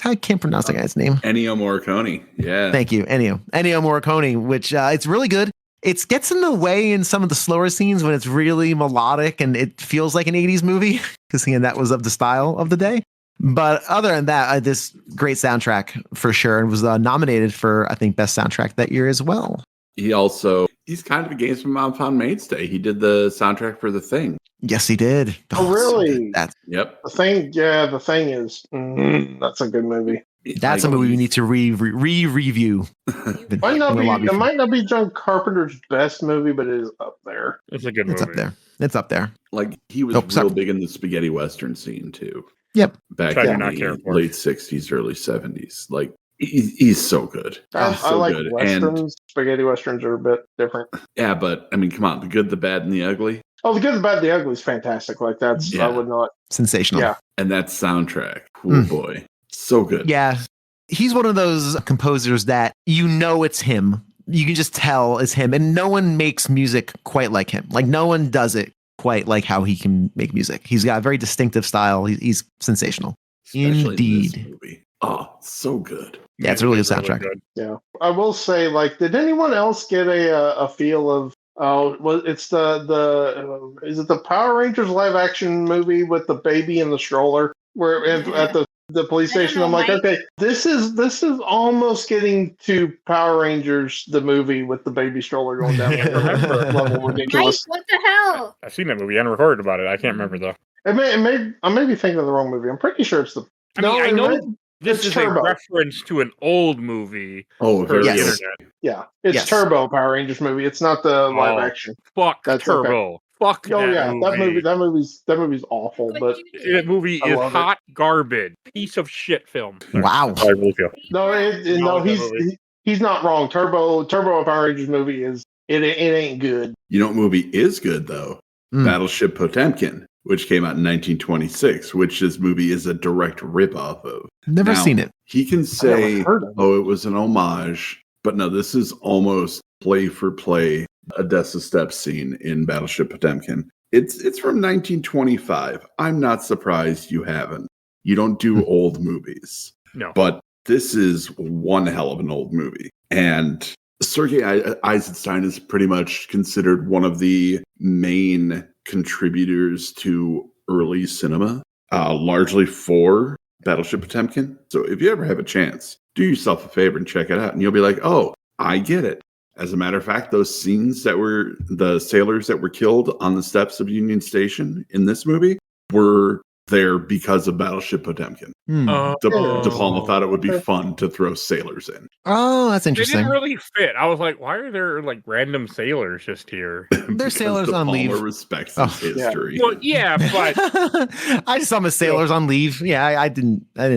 I can't pronounce the guy's name. Ennio Morricone. Yeah. Thank you, Ennio Morricone, which it's really good. It gets in the way in some of the slower scenes when it's really melodic and it feels like an 80s movie because again, that was of the style of the day. But other than that, this great soundtrack for sure and was nominated for, I think, best soundtrack that year as well. He's kind of against Mount Found Maid's Day. He did the soundtrack for The Thing. Yes, he did. Oh, so really? good. That's The thing is, that's a good movie. a movie we need to review. It might not be John Carpenter's best movie, but it is up there. It's a good It's movie. up there. It's up there. Like he was Oh, real sorry. big in the spaghetti western scene too. Yep. Back Which I do in not care the for. late 60s, early 70s. Like he's so good. I So like good. westerns. Spaghetti westerns are a bit different. Yeah, but I mean, come on, the good, the bad, and the ugly. Oh, the good, the bad, the ugly is fantastic. Like that's Yeah. I would not. Sensational. Yeah. And that soundtrack. Oh Mm. boy. So good. Yeah. He's one of those composers that you know it's him. You can just tell it's him. And no one makes music quite like him. Like no one does it quite like how he can make music. He's got a very distinctive style. He's sensational. Especially Indeed. in this movie. Oh, so good. Yeah, it's a really good Really soundtrack. good. Yeah, I will say, like, did anyone else get a feel of? Oh, well, it's the is it the Power Rangers live action movie with the baby in the stroller where at the police I don't station? know, I'm like, Mike. okay, this is almost getting to Power Rangers the movie with the baby stroller going down Can't the remember. level Mike, ridiculous. what the hell? I've seen that movie. I never heard about it. I can't remember though. I may be thinking of the wrong movie. I'm pretty sure it's the. I mean, I it know might- this it's is Turbo. a reference to an old movie Oh, for Yes. the internet. Yeah, it's Yes. Turbo Power Rangers movie. It's not the live Oh. action. Fuck That's Turbo. Fuck Oh that yeah, movie. that movie's awful. But That movie I is love it. hot garbage. Piece of shit film. Wow. Sorry, Luca. no, No, that movie. he's not wrong. Turbo Power Rangers movie is it ain't good. You know what movie is good, though? Mm. Battleship Potemkin, which came out in 1926, which this movie is a direct ripoff of. Never Now, seen it. He can I say, never heard of it. oh, it was an homage, but no, this is almost play for play Odessa Steps scene in Battleship Potemkin. It's from 1925. I'm not surprised you haven't. You don't do old movies. No. But this is one hell of an old movie. And Sergei Eisenstein is pretty much considered one of the main contributors to early cinema, largely for Battleship Potemkin. So if you ever have a chance, do yourself a favor and check it out. And you'll be like, oh, I get it. As a matter of fact, those scenes that were the sailors that were killed on the steps of Union Station in this movie were there because of Battleship Potemkin. Hmm. De Palma thought it would be fun to throw sailors in. Oh, that's They interesting. didn't really fit. I was like, why are there like random sailors just here? They're Because sailors De on Palma leave. respects Oh. his Yeah. history. Well, yeah, but I just saw them as sailors on leave. Yeah, I didn't I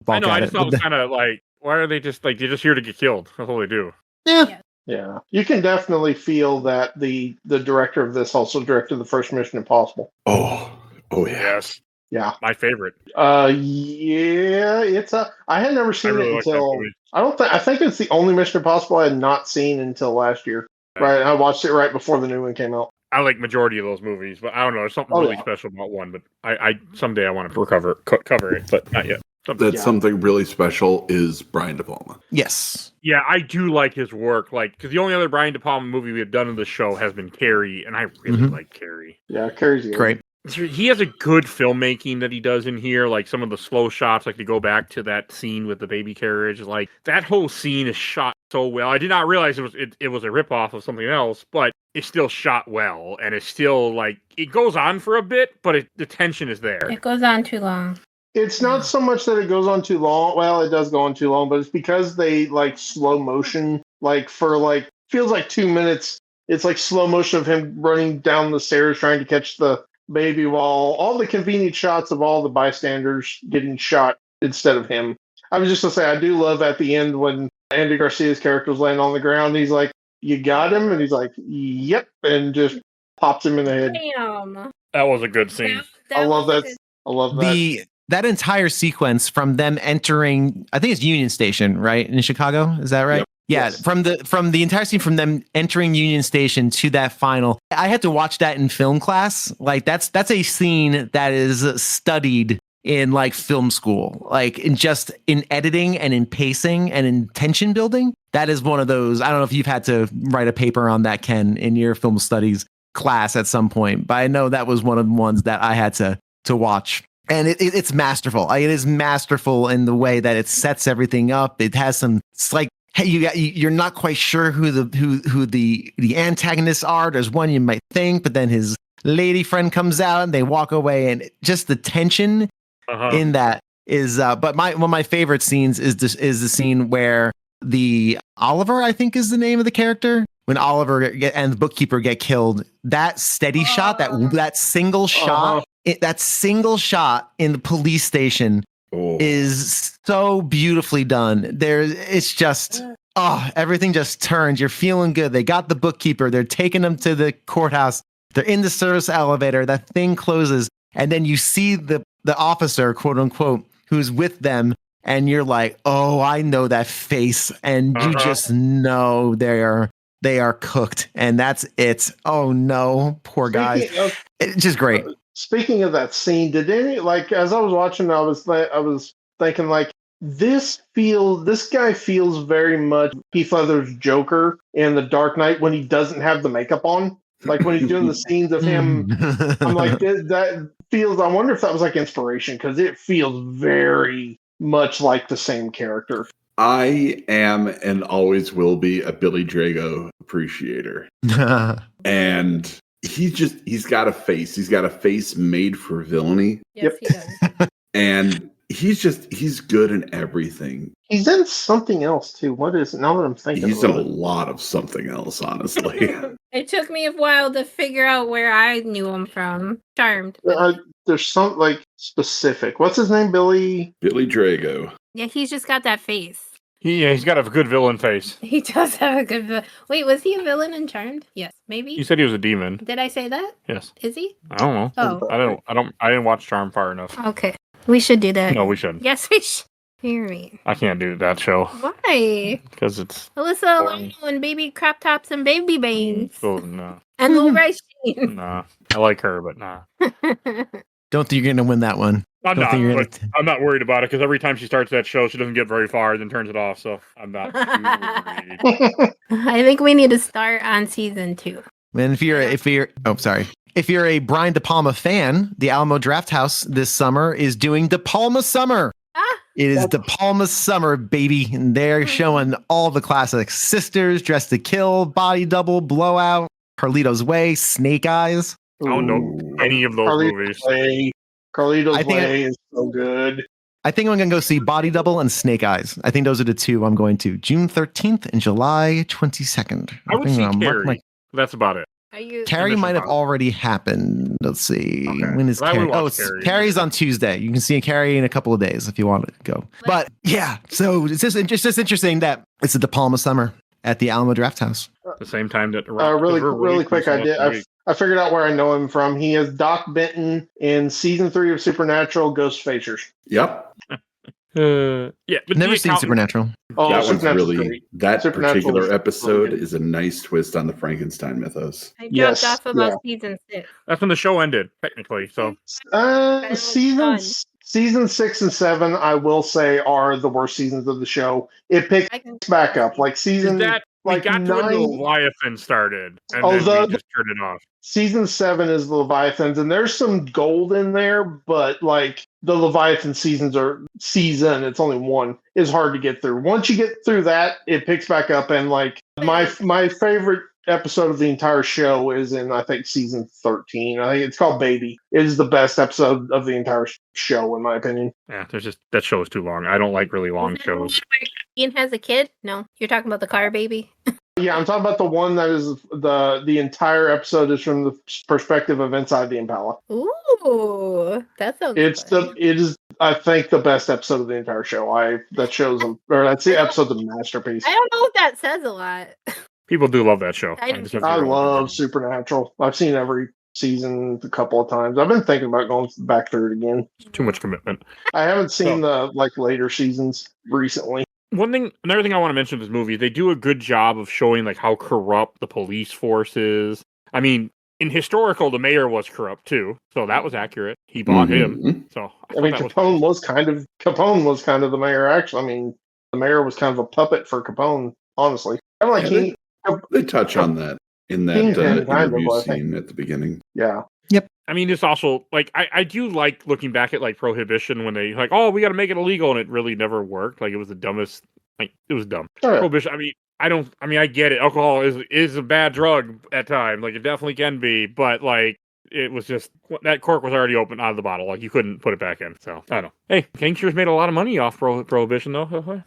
balk know. at I just it. thought it was kind of like, why are they just like they're just here to get killed? That's all they do. Yeah. Yeah, you can definitely feel that the director of this also directed the first Mission Impossible. Oh yeah. Yes, Yeah, my favorite. yeah, it's a. I had never seen really it like that until. movie. I think it's the only Mission Impossible I had not seen until last year. Right, I watched it right before the new one came out. I like majority of those movies, but I don't know. There's something Oh, really yeah. special about one. But I someday I want to cover it, but not yet. That's Yeah. something really special is Brian De Palma. Yes. Yeah, I do like his work. Like, because the only other Brian De Palma movie we have done in the show has been Carrie, and I really Mhm. like Carrie. Yeah, Carrie's good. Great. He has a good filmmaking that he does in here, like some of the slow shots, like to go back to that scene with the baby carriage. Like that whole scene is shot so well. I did not realize it was a ripoff of something else, but it's still shot well, and it's still like it goes on for a bit, but the tension is there. It goes on too long. It's not so much that it goes on too long. Well, it does go on too long, but it's because they like slow motion, like for like feels like 2 minutes. It's like slow motion of him running down the stairs trying to catch the baby while all the convenient shots of all the bystanders getting shot instead of him. I was just gonna say I do love at the end when Andy Garcia's character was laying on the ground. He's like, "You got him," and he's like, "Yep," and just pops him in the head. Damn. That was a good scene. I love was that. a- I love that. That entire sequence from them entering, I think it's Union Station, right, in Chicago. Is that right? Yep. Yeah, Yes. from the entire scene from them entering Union Station to that final. I had to watch that in film class. Like that's a scene that is studied in like film school, like in editing and in pacing and in tension building. That is one of those. I don't know if you've had to write a paper on that, Ken, in your film studies class at some point, but I know that was one of the ones that I had to watch. And it's masterful. It is masterful in the way that it sets everything up. It has some. It's like hey, you're not quite sure who the antagonists are. There's one you might think, but then his lady friend comes out and they walk away, and just the tension in that is. But one of my favorite scenes is the scene where the Oliver, I think, is the name of the character. When Oliver and the bookkeeper get killed, that steady shot, that single shot. That single shot in the police station is so beautifully done. It's just, everything just turns. You're feeling good. They got the bookkeeper. They're taking him to the courthouse. They're in the service elevator. That thing closes. And then you see the officer, quote unquote, who's with them. And you're like, oh, I know that face. And you just know they're they are cooked, and that's it. Oh no, poor guys. It's just great. Speaking of that scene, did any as I was watching, I was thinking this guy feels very much Heath Ledger's Joker in The Dark Knight when he doesn't have the makeup on. Like when he's doing the scenes of him, I'm like, that feels. I wonder if that was inspiration, because it feels very much like the same character. I am and always will be a Billy Drago appreciator. And he's got a face. He's got a face made for villainy. Yes, he does. And he's good in everything. He's in something else too. What is it? Now that I'm thinking, He's in a lot of something else, honestly. It took me a while to figure out where I knew him from. Charmed. There's some specific. What's his name? Billy Drago. Yeah, he's just got that face. He's got a good villain face. He does have a good villain. Wait, was he a villain in Charmed? Yes, maybe. You said he was a demon. Did I say that? Yes. Is he? I don't know. Oh. I didn't watch Charmed far enough. Okay. We should do that. No, we shouldn't. Yes, we should. Hear me. I can't do that show. Why? Because it's... Alyssa Alano and baby crop tops and baby bangs. Oh, no. And little rice jeans. Nah. I like her, but nah. Don't think you're going to win that one. I'm not worried about it, because every time she starts that show, she doesn't get very far, then turns it off, so I'm not too worried. I think we need to start on season 2. And if you're a Brian De Palma fan, the Alamo Drafthouse this summer is doing De Palma Summer. It is De Palma Summer, baby. And they're showing all the classics. Sisters, Dress to Kill, Body Double, Blowout, Carlito's Way, Snake Eyes. I don't know any of those movies. Carlito's Way is so good. I think I'm going to go see Body Double and Snake Eyes. I think those are the two I'm going to. June 13th and July 22nd. I would see Carrie. That's about it. Carrie might have already happened. Let's see. Okay. When is Carrie? Oh, Carrie's on Tuesday. You can see Carrie in a couple of days if you want to go. But yeah, so it's just interesting that it's a De Palma Summer at the Alamo Drafthouse. The same time that really quick, I figured out where I know him from. He is Doc Benton in season 3 of Supernatural, Ghost Phasers. Yep. Yeah, but never seen Supernatural. Oh, that one's really great. That particular episode is a nice twist on the Frankenstein mythos. I dropped off about season 6. That's when the show ended, technically. So season 6 and 7, I will say, are the worst seasons of the show. It picks back up season. We got 9, to when the Leviathan started, and then we just turned it off. Season 7 is the Leviathans, and there's some gold in there, but the Leviathan it's only one, is hard to get through. Once you get through that, it picks back up, and my favorite episode of the entire show is in, I think, season 13. I think it's called Baby. It is the best episode of the entire show, in my opinion. Yeah, that show is too long. I don't like really long shows. Ian has a kid? No, you're talking about the car baby. Yeah, I'm talking about the one that is the entire episode is from the perspective of inside the Impala. Ooh, that sounds. It is, I think, the best episode of the entire show. That's the episode's a masterpiece. I don't know if that says a lot. People do love that show. I love Supernatural. I've seen every season a couple of times. I've been thinking about going back through it again. It's too much commitment. I haven't seen the later seasons recently. Another thing I want to mention with this movie, they do a good job of showing how corrupt the police force is. I mean, in historical, the mayor was corrupt too, so that was accurate. He bought him. So Capone was kind of the mayor. Actually, I mean, the mayor was kind of a puppet for Capone. Honestly, they touch on that in that interview scene at the beginning. Yeah. Yep. I mean, it's also I do like looking back at Prohibition when they we got to make it illegal, and it really never worked. It was the dumbest. It was dumb. Oh, yeah. Prohibition. I get it. Alcohol is a bad drug at times. It definitely can be, but it was just that cork was already open out of the bottle. You couldn't put it back in. So I don't know. Hey, gangsters made a lot of money off Prohibition though.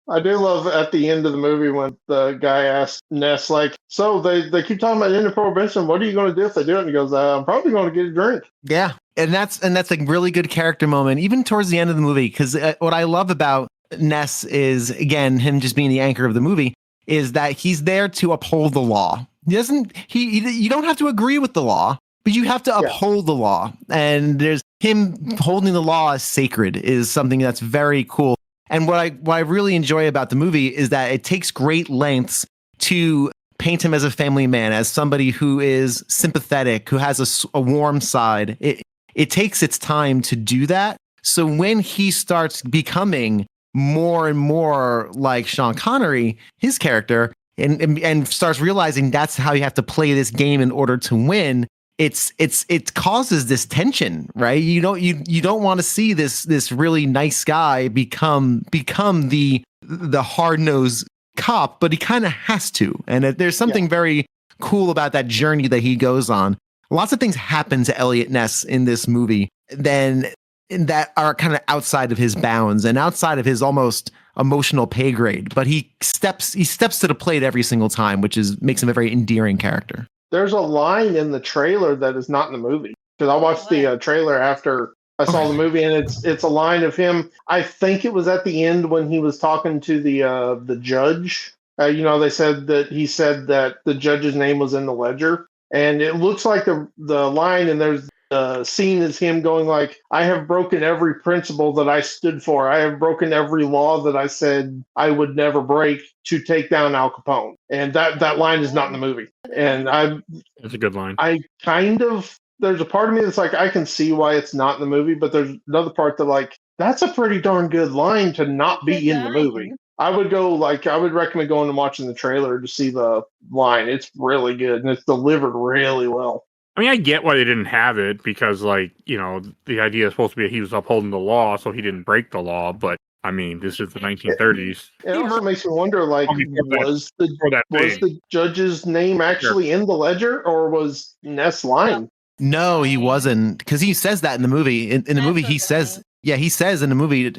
I do love at the end of the movie when the guy asked Ness, so they keep talking about end of Prohibition. What are you going to do if they do it? And he goes, I'm probably going to get a drink. Yeah. And that's a really good character moment, even towards the end of the movie. Because what I love about Ness is, again, him just being the anchor of the movie, is that he's there to uphold the law. You don't have to agree with the law, but you have to uphold the law. And there's him holding the law as sacred is something that's very cool. And what I really enjoy about the movie is that it takes great lengths to paint him as a family man, as somebody who is sympathetic, who has a warm side. It takes its time to do that. So when he starts becoming more and more like Sean Connery, his character, and starts realizing that's how you have to play this game in order to win, it causes this tension, right? You don't want to see this really nice guy become the hard-nosed cop, but he kind of has to. And there's something very cool about that journey that he goes on. Lots of things happen to Elliott Ness in this movie that are kind of outside of his bounds and outside of his almost emotional pay grade, but he steps to the plate every single time, which makes him a very endearing character. There's a line in the trailer that is not in the movie, because I watched the trailer after I saw the movie, and it's a line of him. I think it was at the end when he was talking to the judge. They said that he said that the judge's name was in the ledger, and it looks like the line, and there's the scene is him going like, "I have broken every principle that I stood for. I have broken every law that I said I would never break to take down Al Capone." And that line is not in the movie. And That's a good line. There's a part of me that's like, I can see why it's not in the movie, but there's another part that like, that's a pretty darn good line to not be in the movie. I would recommend going and watching the trailer to see the line. It's really good, and it's delivered really well. I mean, I get why they didn't have it, because, the idea is supposed to be he was upholding the law, so he didn't break the law. But, I mean, this is the 1930s. It also makes me wonder, like, was the judge's name actually in the ledger, or was Ness lying? No, he wasn't, because he says that in the movie. In the movie, he says in the movie,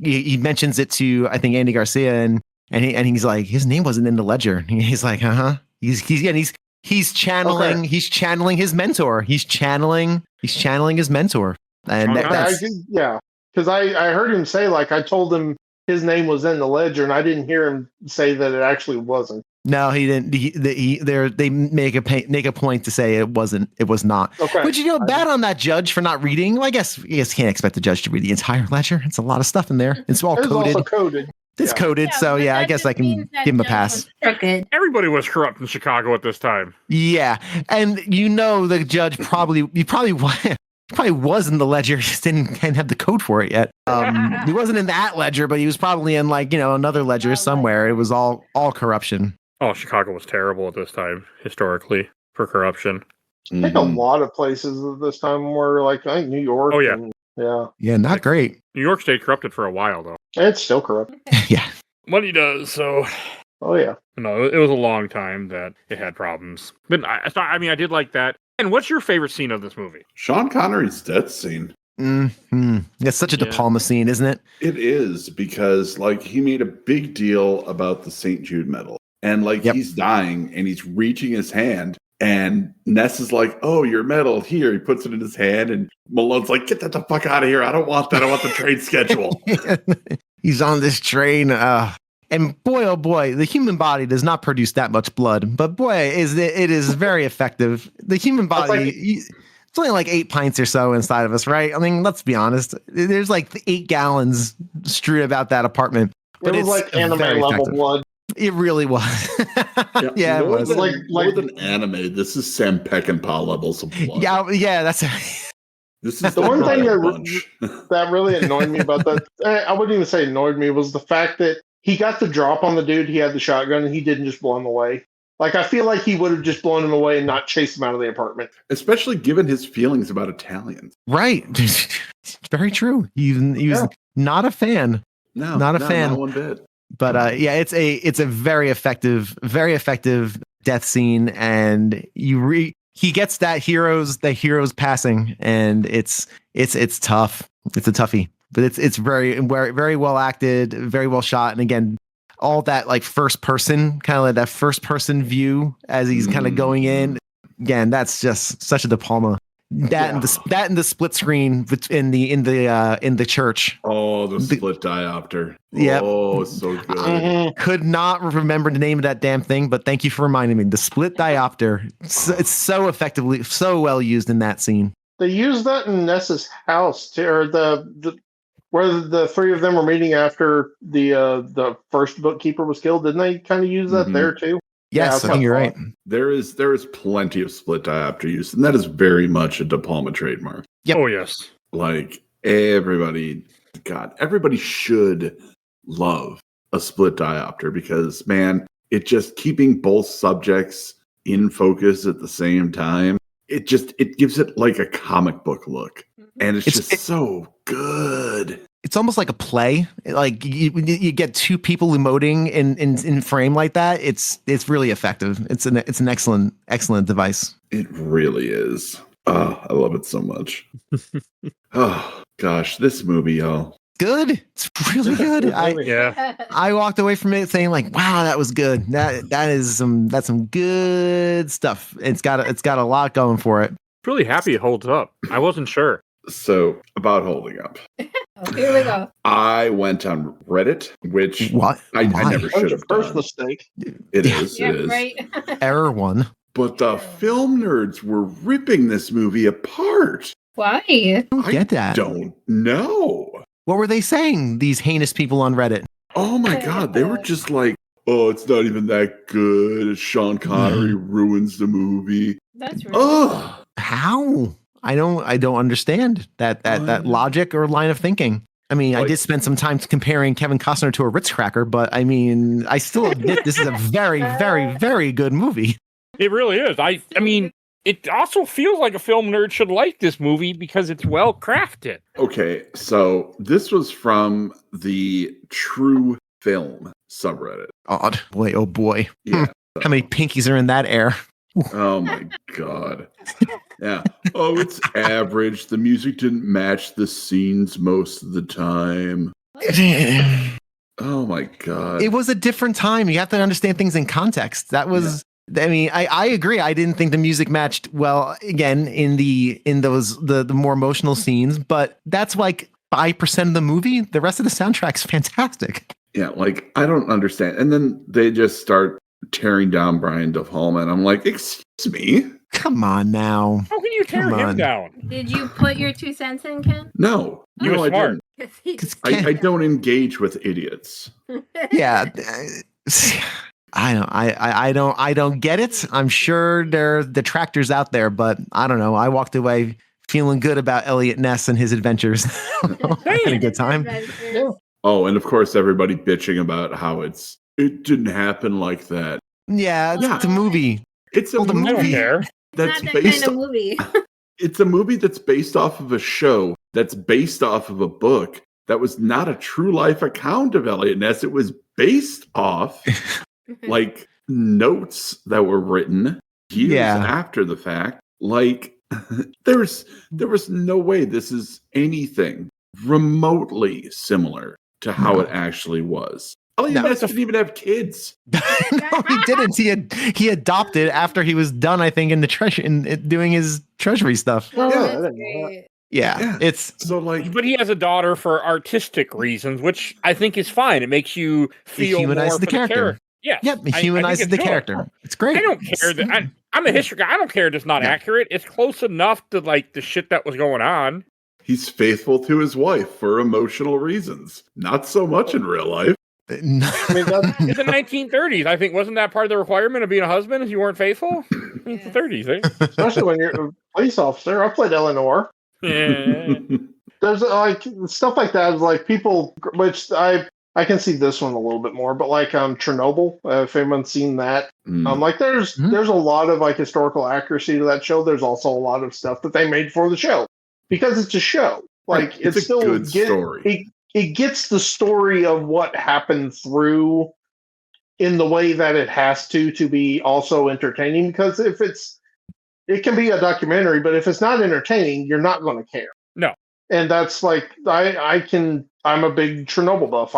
he mentions it to, I think, Andy Garcia, and he's like, his name wasn't in the ledger. He's like, He's channeling his mentor. He's channeling his mentor. And because I heard him say, like, I told him his name was in the ledger, and I didn't hear him say that it actually wasn't. No, he didn't. They make a point to say it wasn't. It was not. Okay. But bad on that judge for not reading. Well, I guess you can't expect the judge to read the entire ledger. It's a lot of stuff in there. It's all coded. Also coded. It's coded, so I guess I can give him a pass. Everybody was corrupt in Chicago at this time. Yeah, and the judge probably was in the ledger, just didn't have the code for it yet. He wasn't in that ledger, but he was probably in another ledger somewhere. It was all corruption. Oh, Chicago was terrible at this time historically for corruption. I think a lot of places at this time were I think New York. Oh yeah, yeah, not great. New York stayed corrupted for a while though. It's still corrupt. Yeah. Money does, so. Oh, yeah. No, it was a long time that it had problems. But, I did like that. And what's your favorite scene of this movie? Sean Connery's death scene. Mm-hmm. It's such a De Palma scene, isn't it? It is, because, he made a big deal about the St. Jude medal. And, he's dying, and he's reaching his hand. And Ness is like, "Oh, your medal here." He puts it in his hand, and Malone's like, "Get that the fuck out of here. I don't want that. I want the train schedule." He's on this train. And boy, oh boy, the human body does not produce that much blood. But boy, it is very effective. The human body, it's only 8 pints or so inside of us, right? I mean, let's be honest. There's 8 gallons strewed about that apartment. But it was anime level blood. It really was. Yeah, it was. More than anime, this is Sam Peckinpah levels of blood. Yeah, that's... This is the one thing that really annoyed me about that, I wouldn't even say annoyed me, was the fact that he got the drop on the dude. He had the shotgun, and he didn't just blow him away. I feel like he would have just blown him away and not chased him out of the apartment. Especially given his feelings about Italians. Right. Very true. He was not a fan. No, not a fan. Not one bit. But it's a very effective death scene, and he gets that hero's passing, and it's tough. It's a toughie, but it's very, very, very well acted, very well shot, and again, all that first person, kind of that first person view as he's kind of going in. Again, that's just such a De Palma. And the split screen in the church. Oh, the split diopter. Yeah. Oh, so good. Could not remember the name of that damn thing, but thank you for reminding me. The split diopter. It's so effectively, so well used in that scene. They used that in Ness's house too, or where the three of them were meeting after the first bookkeeper was killed. Didn't they kind of use that there too? Yes, Yeah, I think you're right. There is plenty of split diopter use, and that is very much a De Palma trademark. Yep. Oh yes. Like everybody should love a split diopter because man, it just keeping both subjects in focus at the same time. It gives it like a comic book look, and it's so good. It's almost like a play. Like you get two people emoting in frame like that. It's really effective. It's an excellent device. It really is. Oh, I love it so much. Oh gosh, this movie, y'all. Good. It's really good. I walked away from it saying like, wow, that was good. That's some good stuff. It's got a lot going for it. Really happy it holds up. I wasn't sure. So about holding up. Here we go. I went on Reddit, which What? I never should have First done. mistake. It is. Right. Error one. But the film nerds were ripping this movie apart. Why? I don't get that. Don't know. What were they saying? These heinous people on Reddit. Oh my god, they were just like, "Oh, it's not even that good. Sean Connery ruins the movie." That's right. Ugh. How? I don't understand that logic or line of thinking. I mean, I did spend some time comparing Kevin Costner to a Ritz cracker, but I mean, I still admit this is a very, very, very good movie. It really is. I mean, it also feels like a film nerd should like this movie because it's well crafted. Okay, so this was from the True Film subreddit. Odd. Boy, oh boy. Yeah. How many pinkies are in that air? Oh my god. Yeah. Oh, it's average. The music didn't match the scenes most of the time. Oh my god. It was a different time. You have to understand things in context. That was I mean, I agree. I didn't think the music matched well again in those the more emotional scenes, but that's like 5% of the movie. The rest of the soundtrack's fantastic. Yeah, like I don't understand. And then they just start tearing down Brian De Palma, and I'm like, excuse me? Come on now. How can you tear him down? Did you put your 2 cents in, Ken? No. You no, were I smart. didn't. I don't engage with idiots. Yeah. I don't get it. I'm sure there are detractors out there, but I don't know. I walked away feeling good about Elliott Ness and his adventures. I had a good time. Oh, and of course, everybody bitching about how it didn't happen like that. Yeah, it's a movie. It's a Well, the movie movie- that's Not that based. kind of movie. It's a movie that's based off of a show that's based off of a book that was not a true life account of Elliott Ness. It was based off like notes that were written years after the fact. Like there was no way this is anything remotely similar to how it actually was. Elliott Ness didn't even have kids. No, he didn't. He adopted after he was done, I think, in the treasure in doing his treasury stuff. Oh, Yeah. that's I didn't know great. Yeah, it's So like But he has a daughter for artistic reasons, which I think is fine. It makes you feel humanizes more the for character. Yeah. Yep, it humanizes the character. It's great. I don't care that I'm a history guy. I don't care if it's not accurate. It's close enough to like the shit that was going on. he's faithful to his wife for emotional reasons. Not so much in real life. I mean, that's, In the 1930s, I think wasn't that part of the requirement of being a husband if you weren't faithful? It's the 30s, eh? especially when you're a police officer. I played Eleanor. Yeah. There's like stuff like that is like people, which I can see this one a little bit more, but like Chernobyl, if anyone's seen that, like there's a lot of like historical accuracy to that show. There's also a lot of stuff that they made for the show because it's a show. Like Right. it's a still good story. It gets the story of what happened through in the way that it has to be also entertaining. Because if it can be a documentary, but if it's not entertaining, you're not going to care. No. And that's like I'm a big Chernobyl buff.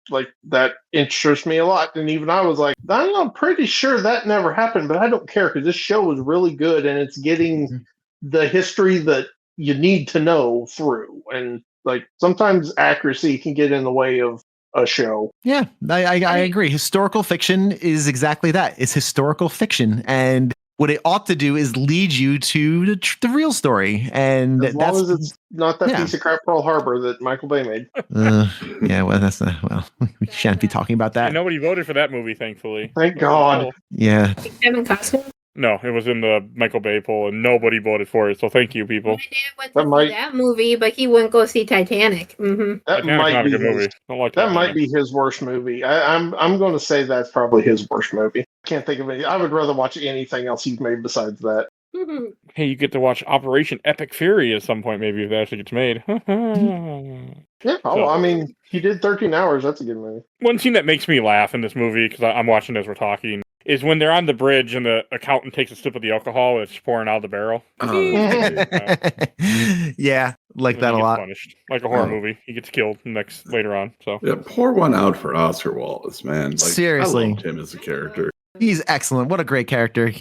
Like that interests me a lot. And even I was like, I'm pretty sure that never happened, but I don't care because this show is really good and it's getting the history that you need to know through. And like sometimes accuracy can get in the way of a show. Yeah, I agree. Historical fiction is exactly that. It's historical fiction. And What it ought to do is lead you to the real story, and As long as it's not that piece of crap Pearl Harbor that Michael Bay made. Yeah, well, that's we shan't be talking about that. And nobody voted for that movie, thankfully. Thank God. Yeah. Kevin Costner. No, it was in the Michael Bay poll, and nobody voted for it. So thank you, people. My dad went to see that movie, but he wouldn't go see Titanic. Mm-hmm. That Titanic's might not be a good movie. Don't like that might be his worst movie. I'm going to say that's probably his worst movie. Can't think of any. I would rather watch anything else he's made besides that. Hey, you get to watch Operation Epic Fury at some point, maybe, if that actually gets made. Yeah, I mean, he did 13 Hours. That's a good movie. One scene that makes me laugh in this movie, because I'm watching as we're talking, is when they're on the bridge and the accountant takes a sip of the alcohol that's pouring out of the barrel. Yeah, like that a lot. Punished. Like a horror movie. He gets killed later on. So yeah, pour one out for Oscar Wallace, man. Like, seriously. I loved him as a character. He's excellent. What a great character.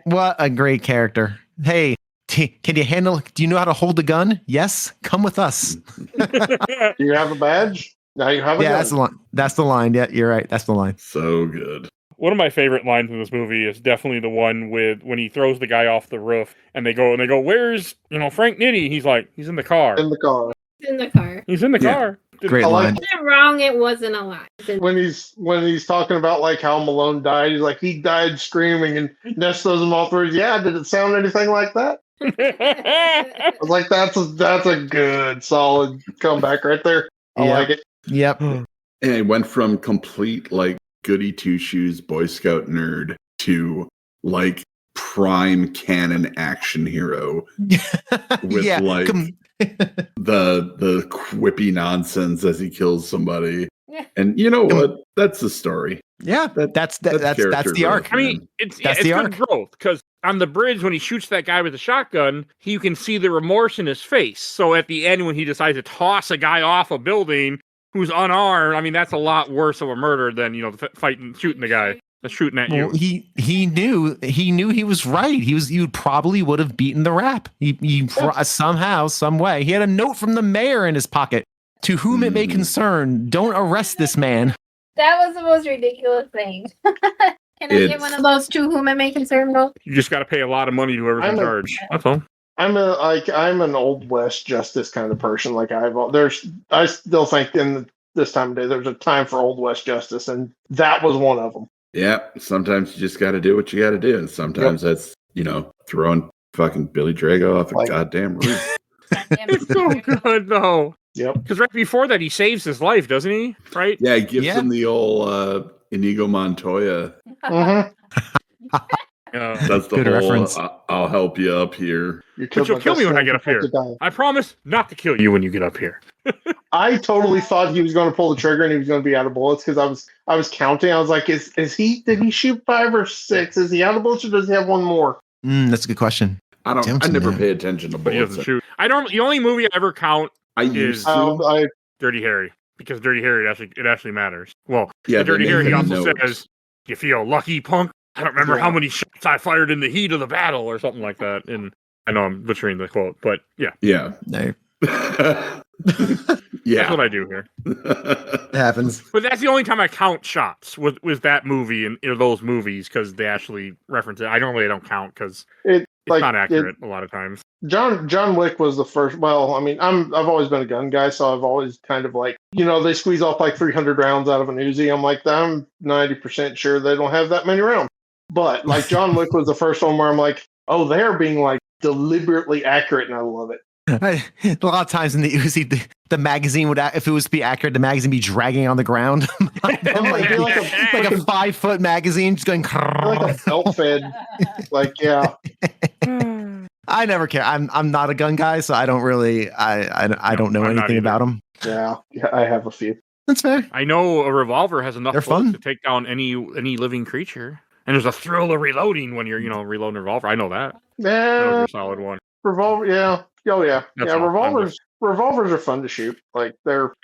What a great character. Hey, can you handle, do you know how to hold a gun? Yes. Come with us. Do you have a badge? Now you have a gun. That's the line. That's the line. Yeah, you're right. That's the line. So good. One of my favorite lines in this movie is definitely the one with when he throws the guy off the roof and they go, where's, Frank Nitti? He's like, he's in the car. In the car. In the car. He's in the car. Great line. If wrong, it wasn't a lie. When he's talking about like how Malone died, he's like, he died screaming, and Ness throws him off the roof. Yeah, did it sound anything like that? I was like, that's a good solid comeback right there. I like it. Yep. And it went from complete like goody two shoes Boy Scout nerd to like prime canon action hero with like the quippy nonsense as he kills somebody. And you know what? That's the story. Yeah, that's the arc. I mean, it's good growth, because on the bridge when he shoots that guy with the shotgun, you can see the remorse in his face. So at the end, when he decides to toss a guy off a building who's unarmed, I mean, that's a lot worse of a murder than shooting the guy that's shooting at you. He knew he was right. He probably would have beaten the rap. He somehow, some way. He had a note from the mayor in his pocket. To whom it may concern, don't arrest this man. That was the most ridiculous thing. Can I get one of those to whom it may concern though? You just got to pay a lot of money to whoever's in charge. That's all. I'm an Old West justice kind of person. Like I still think in this time of day there's a time for Old West justice, and that was one of them. Yeah, sometimes you just got to do what you got to do, and sometimes that's throwing fucking Billy Drago off a goddamn roof. It's so good though. Yep. Because right before that, he saves his life, doesn't he? Right? Yeah, he gives him the old Inigo Montoya. Mm-hmm. That's the good whole reference. I'll help you up here. But you'll kill me when I get up here. I promise not to kill you when you get up here. I totally thought he was going to pull the trigger and he was going to be out of bullets, because I was counting. I was like, did he shoot 5 or 6? Is he out of bullets or does he have one more? That's a good question. I never pay attention to bullets. He doesn't shoot. The only movie I ever count is Dirty Harry, because Dirty Harry actually matters. Well, Dirty Harry also says, "You feel lucky, punk." I don't remember how many shots I fired in the heat of the battle, or something like that. And I know I'm butchering the quote, but yeah. No. That's what I do here. It happens. But that's the only time I count shots with that movie and those movies, because they actually reference it. I normally don't count because it's not accurate a lot of times. John Wick was the first. Well, I mean, I've always been a gun guy, so I've always kind of like, they squeeze off like 300 rounds out of an Uzi. I'm like, I'm 90% sure they don't have that many rounds. But like John Wick was the first one where I'm like, oh, they're being like deliberately accurate, and I love it. A lot of times in the Uzi, the magazine would, if it was to be accurate, the magazine be dragging on the ground. like a 5-foot magazine just going like a belt fed. Like, yeah. I never care. I'm not a gun guy, so I don't really I don't know anything about them. Yeah, I have a few. That's fair. I know a revolver has enough bullets fun to take down any living creature. And there's a thrill of reloading when you're, reloading a revolver. I know that. Yeah. That was a solid one. Revolver, yeah. Oh, yeah. That's Revolvers are fun to shoot. Like, they're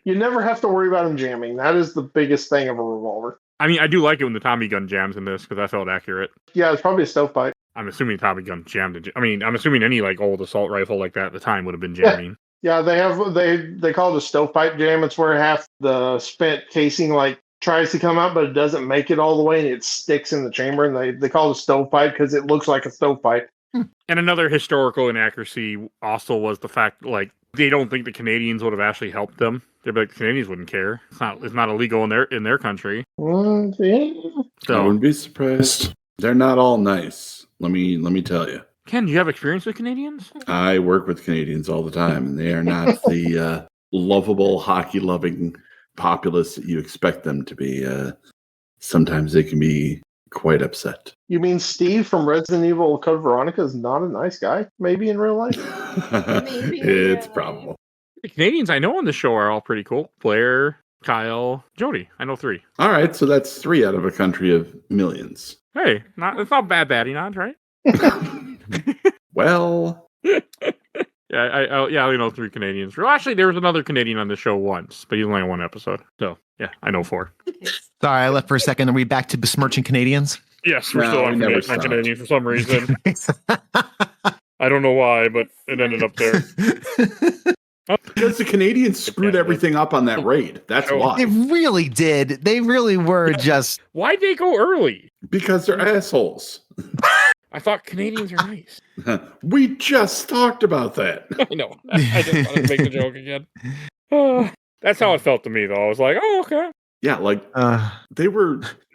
you never have to worry about them jamming. That is the biggest thing of a revolver. I mean, I do like it when the Tommy gun jams in this, because I felt accurate. Yeah, it's probably a stovepipe. I'm assuming Tommy gun jammed. I'm assuming any like old assault rifle like that at the time would have been jamming. Yeah, they call it a stovepipe jam. It's where half the spent casing like tries to come out, but it doesn't make it all the way, and it sticks in the chamber, and they call it a stovepipe because it looks like a stovepipe. And another historical inaccuracy also was the fact, like, they don't think the Canadians would have actually helped them. They'd be like, the Canadians wouldn't care. It's not illegal in their country. Yeah. I So, wouldn't be surprised. They're not all nice. Let me tell you. Ken, do you have experience with Canadians? I work with Canadians all the time, and they are not the lovable, hockey-loving populace that you expect them to be. Sometimes they can be quite upset. You mean Steve from Resident Evil Code Veronica is not a nice guy? Maybe in real life? Maybe It's really. probable. The Canadians I know on the show are all pretty cool. Blair, Kyle, Jody. I know 3. All right, so that's 3 out of a country of millions. Hey, it's not bad baddie nods, right? Well, I only know 3 Canadians. Well, actually, there was another Canadian on the show once, but he's only on 1 episode. So, yeah, I know 4. Sorry, I left for a second. Are we back to besmirching Canadians? Yes, we're No, still we on never Canadian, stopped. Canadian for some reason. I don't know why, but it ended up there. because the Canadians screwed everything up on that raid. That's Oh. why. They really did. They really were just. Why'd they go early? Because they're assholes. I thought Canadians are nice. We just talked about that. I know. I just wanted to make the joke again. That's how it felt to me, though. I was like, oh, okay. Yeah, like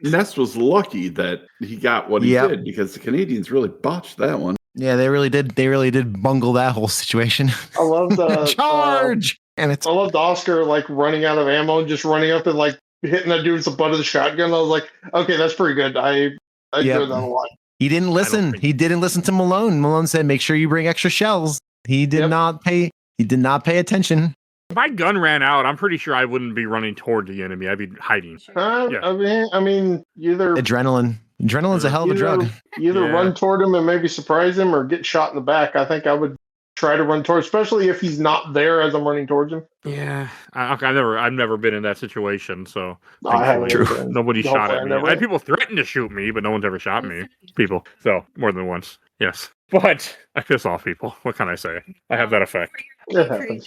Ness was lucky that he got what he Yep. did because the Canadians really botched that one. Yeah, they really did. They really did bungle that whole situation. I love the Charge, and it's I loved Oscar like running out of ammo and just running up and like hitting that dude with the butt of the shotgun. I was like, okay, that's pretty good. I enjoyed that a lot. he didn't listen. think- He didn't listen to Malone. Malone said, "Make sure you bring extra shells." He did Yep. not pay. He did not pay attention. If my gun ran out, I'm pretty sure I wouldn't be running toward the enemy. I'd be hiding. Yeah. I mean, you either Adrenaline's a hell of a drug. You either Yeah. run toward him and maybe surprise him, or get shot in the back. I think I would try to run towards, especially if he's not there as I'm running towards him. Yeah, I've never been in that situation, so I haven't. True. been. nobody shot Hopefully at I me. never- I had people threaten to shoot me, but no one's ever shot me. People, so more than once. Yes, but I piss off people. What can I say? I have that effect. It happens.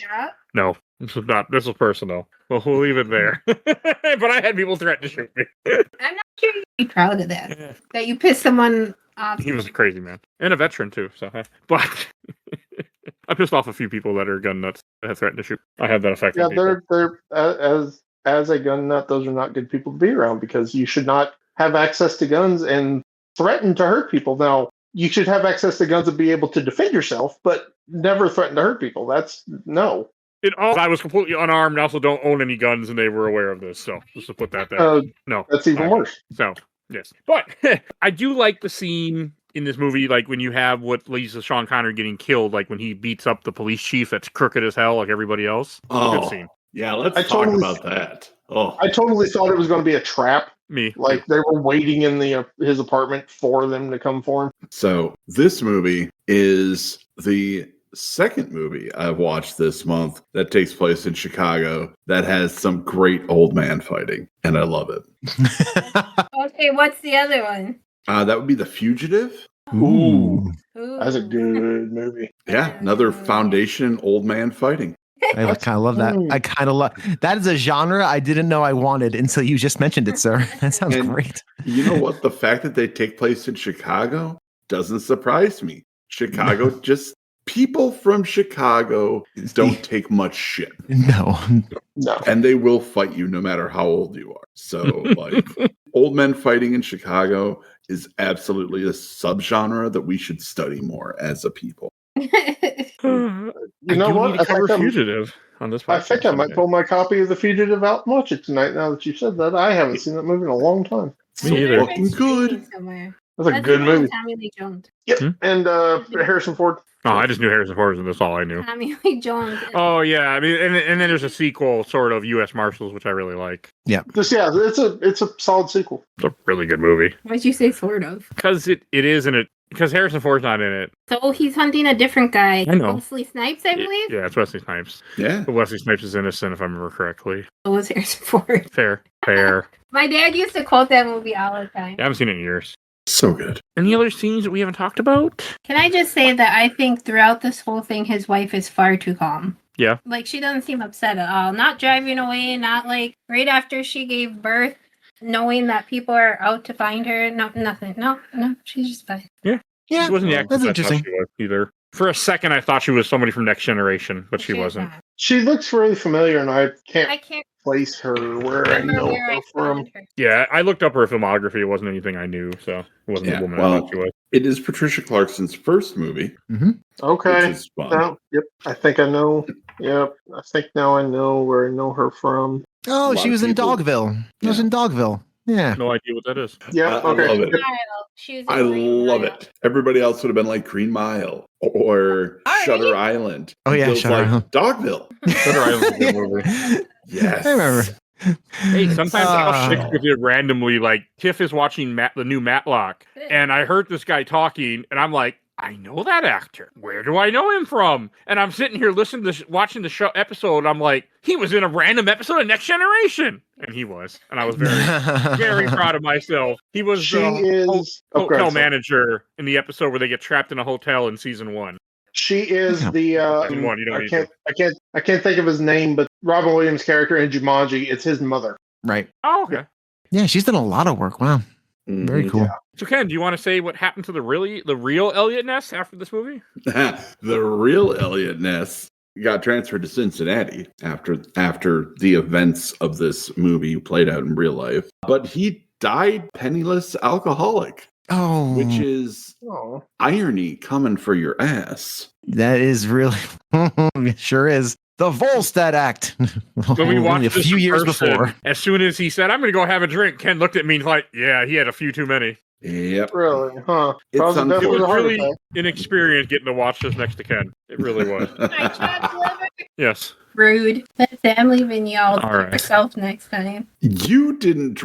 No, this was not. This was personal. Well, we'll leave it there. But I had people threaten to shoot me. I'm not sure you'd be proud of that. That you pissed someone off. He was a crazy man and a veteran too. So, but I pissed off a few people that are gun nuts that have threatened to shoot. I have that effect. Yeah, on people. they're as a gun nut, those are not good people to be around because you should not have access to guns and threaten to hurt people. Now, you should have access to guns and be able to defend yourself, but never threaten to hurt people. That's no. I was completely unarmed. I also don't own any guns, and they were aware of this. So just to put that there. No, That's even worse. So yes, but I do like the scene in this movie, like when you have what leads to Sean Connery getting killed, like when he beats up the police chief that's crooked as hell, like everybody else. Oh, Good scene. yeah, let's I talk totally- about that. Oh, I totally thought it was going to be a trap. Me, Like they were waiting in the his apartment for them to come for him. so this movie is the second movie I've watched this month that takes place in Chicago that has some great old man fighting, and I love it. Okay, what's the other one? That would be The Fugitive. Ooh, That's a good movie. Yeah, another foundation old man fighting. I kind of love that. I kind of love that. Is a genre I didn't know I wanted until you just mentioned it, sir. That sounds And- great. You know what? The fact that they take place in Chicago doesn't surprise me. Chicago, just people from Chicago don't take much shit, No, No. and they will fight you no matter how old you are. So, like, old men fighting in Chicago is absolutely a subgenre that we should study more as a people. You know what? I think, Fugitive on this podcast. I think I might someday. pull my copy of The Fugitive out and watch it tonight. Now that you said that, I haven't seen that movie in a long time. So Me either. fucking good. Somewhere. That's a That's good the one with movie. Tommy Lee Jones. Yep. Hmm? And Harrison Ford. Oh, I just knew Harrison Ford was in this. All I knew. Tommy Lee Jones. Oh yeah, I mean, and then there's a sequel, sort of U.S. Marshals, which I really like. Just yeah, it's a solid sequel. It's a really good movie Why'd you say sort of? because it is in it because Harrison Ford's not in it. So he's hunting a different guy. I know. Wesley Snipes, I believe. Yeah, it's Wesley Snipes. Yeah. But Wesley Snipes is innocent, if I remember correctly. So was Harrison Ford. Fair. My dad used to quote that movie all the time. I haven't seen it in years. So good. Any other scenes that we haven't talked about? Can I just say that I think throughout this whole thing, his wife is far too calm. Yeah. Like, she doesn't seem upset at all. Not driving away, not like right after she gave birth. knowing that people are out to find her. No, nothing. No, she's just fine. Yeah, She wasn't the actress that's I thought interesting. she was either. For a second, I thought she was somebody from Next Generation, but she She's wasn't. not. She looks really familiar, and I I can't can't place her where I remember know where her I from. found her. Yeah, I looked up her filmography. It wasn't anything I knew, so it wasn't the woman I thought she was. it is Patricia Clarkson's first movie, Okay. which is fun. Oh, yep. I think I know. Yep. I think now I know where I know her from. Oh, A she lot was of in people- Dogville. She was in Dogville. Yeah. No idea what that is. Yep. I Okay. love it. Yep. She was in I Green love Mile. it. Everybody else would have been like Green Mile or Alright. Shutter Island. Oh, yeah, Bill's Shutter like Island. Dogville. Shutter Island's a good movie. Yes, I remember. Hey, sometimes I'll stick Ah. with it randomly. Like Tiff is watching the new Matlock, and I heard this guy talking, and I'm like, I know that actor. Where do I know him from? And I'm sitting here listening to watching the show episode. I'm like, he was in a random episode of Next Generation, and he was, and I was very proud of myself. He was She the is hotel sorry. manager in the episode where they get trapped in a hotel in season 1. She is Yeah. the Season 1, you don't need to. I can't think of his name, but Robin Williams' character in Jumanji, it's his mother. Right. Oh, okay. Yeah, she's done a lot of work. Wow. Very Mhm. cool. So Ken, do you want to say what happened to the real Elliott Ness after this movie? The real Elliott Ness got transferred to Cincinnati after the events of this movie played out in real life. But he died penniless alcoholic, Oh, which is Oh. irony coming for your ass. that is really sure is the Volstead Act. When we Only watched a this few years person, before. as soon as he said, "I'm going to go have a drink," Ken looked at me and like, "Yeah, he had a few too many." Yep. Really? Huh. It's Probably unfortunate. It definitely was a heart really attack. an experience getting to watch this next to Ken. It really was. My chopped liver. Yes. Rude. That's it. I'm leaving y'all All to right. yourself next time. You didn't